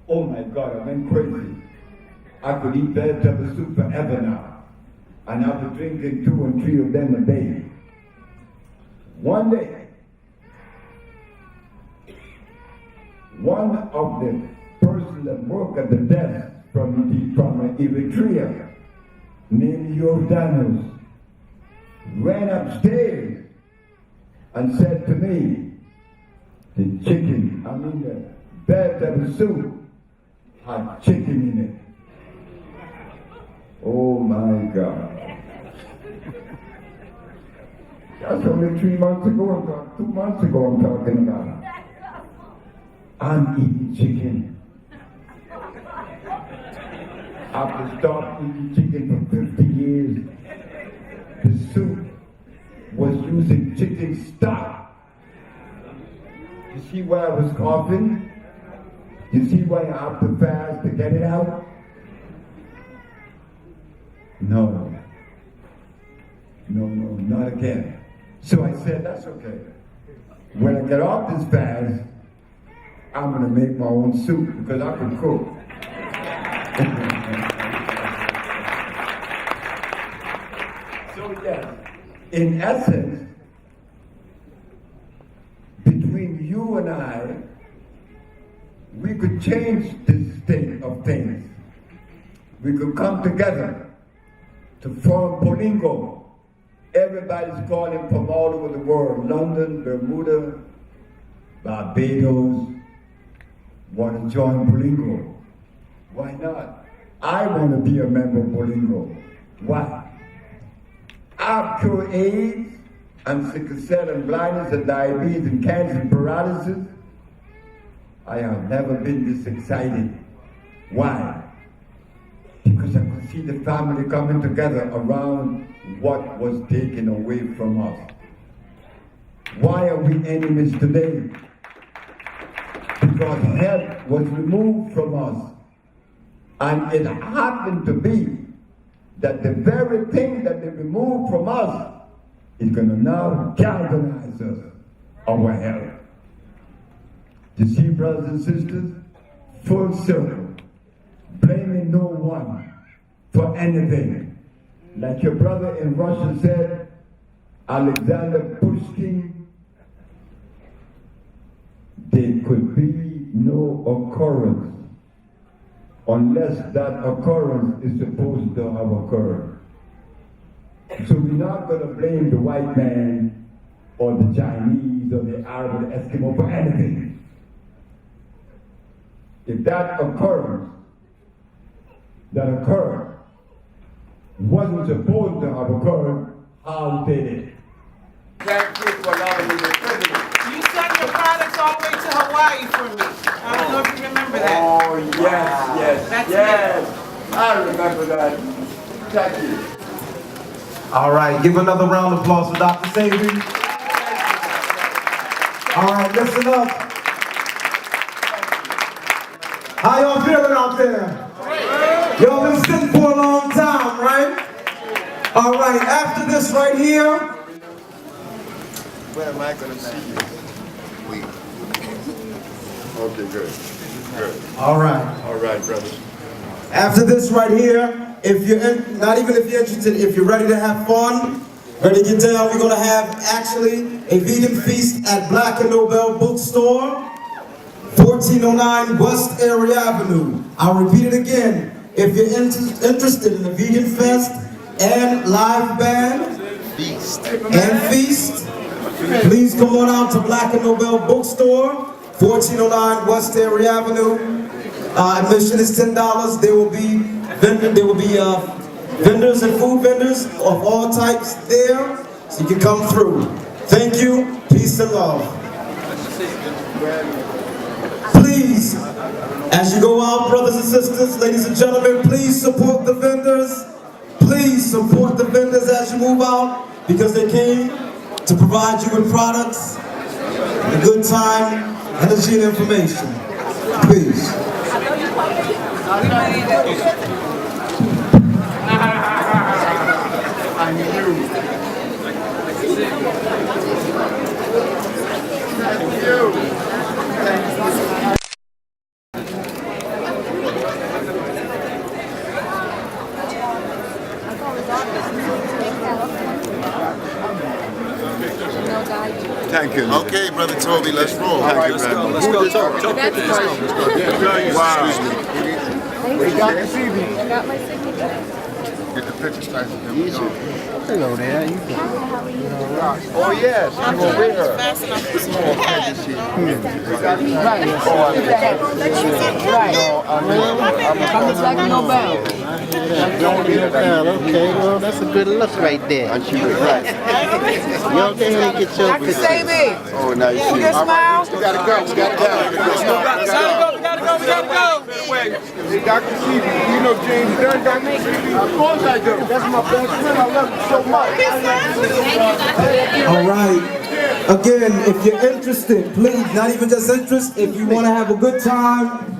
C: Oh my God, I went crazy. I could eat vegetable soup forever now. And I've been drinking 2 and 3 of them a day. One day, one of the persons that work at the desk from Eritrea, named Jordanus, ran upstairs and said to me, the vegetable soup had chicken in it. Oh my God. That's only 3 months ago, 2 months ago I'm talking about. I'm eating chicken. After stopped eating chicken for 50 years, the soup was using chicken stock. You see why I was coughing? You see why I have to fast to get it out? No. No, no, not again. So I said, that's okay. When I get off this fast, I'm going to make my own soup because I can cook. So yes, in essence, between you and I, we could change this state of things. We could come together to form Polingo. Everybody's calling from all over the world. London, Bermuda, Barbados, want to join Polingo. Why not? I want to be a member of Polingo. Why? I've cured AIDS and sickle cell and blindness and diabetes and cancer and paralysis. I have never been this excited. Why? Because I could see the family coming together around what was taken away from us. Why are we enemies today? Because health was removed from us. And it happened to be that the very thing that they removed from us is going to now galvanize us, our health. You see, brothers and sisters, full circle, blaming no one for anything. Like your brother in Russia said, Alexander Pushkin, there could be no occurrence unless that occurrence is supposed to have occurred. So we're not going to blame the white man or the Chinese or the Arab or the Eskimo for anything. If that occurrence that occurred wasn't supposed to have occurred, how did it? Thank you for allowing me the privilege.
E: You sent your products all the way to Hawaii for me. I don't know if you remember that.
C: Oh, yes.
E: That's
C: yes. I remember that. Thank you.
A: All right, give another round of applause for Dr. Sebi. All right, listen up. How y'all feeling out there? Y'all been sitting for a long time, right? All right, after this right here.
C: Where am I going to see you? Okay, good. Good.
A: All right.
C: All right, brother.
A: After this right here, if you're not even if you're interested, if you're ready to have fun, ready to get down, we're gonna have actually a vegan feast at Black and Nobel Bookstore, 1409 West Area Avenue. I'll repeat it again. If you're interested in the vegan fest and live band and feast, please come on out to Black and Nobel Bookstore, 1409 West Area Avenue. Admission is $10. There will be vendors and food vendors of all types there, so you can come through. Thank you. Peace and love. Please, as you go out, brothers and sisters, ladies and gentlemen, please support the vendors. Please support the vendors as you move out, because they came to provide you with products, a good time, energy, and information. Please.
C: Thank you. Okay, Brother Toby, let's roll. All right, let's go.
D: Let's go. Jump in. Let's go.
C: Wow.
F: Dr. Sebi. I got my signature.
C: Get the picture started.
D: Hello there.
C: Oh, yes. You were with her.
F: Black Nobel.
D: Okay, well, that's a good look right there.
C: And she was right.
D: You okay? Get your
E: Dr. Sebi.
C: Oh, nice.
E: You good smile?
C: We gotta go. We gotta go.
E: We gotta go.
C: Hey, Dr. Sebi, you know James Dunn, Dr. Sebi? Of course I do. That's my best friend. I love him so much.
A: All right. Again, if you're interested, please, not even just interest, if you want to have a good time,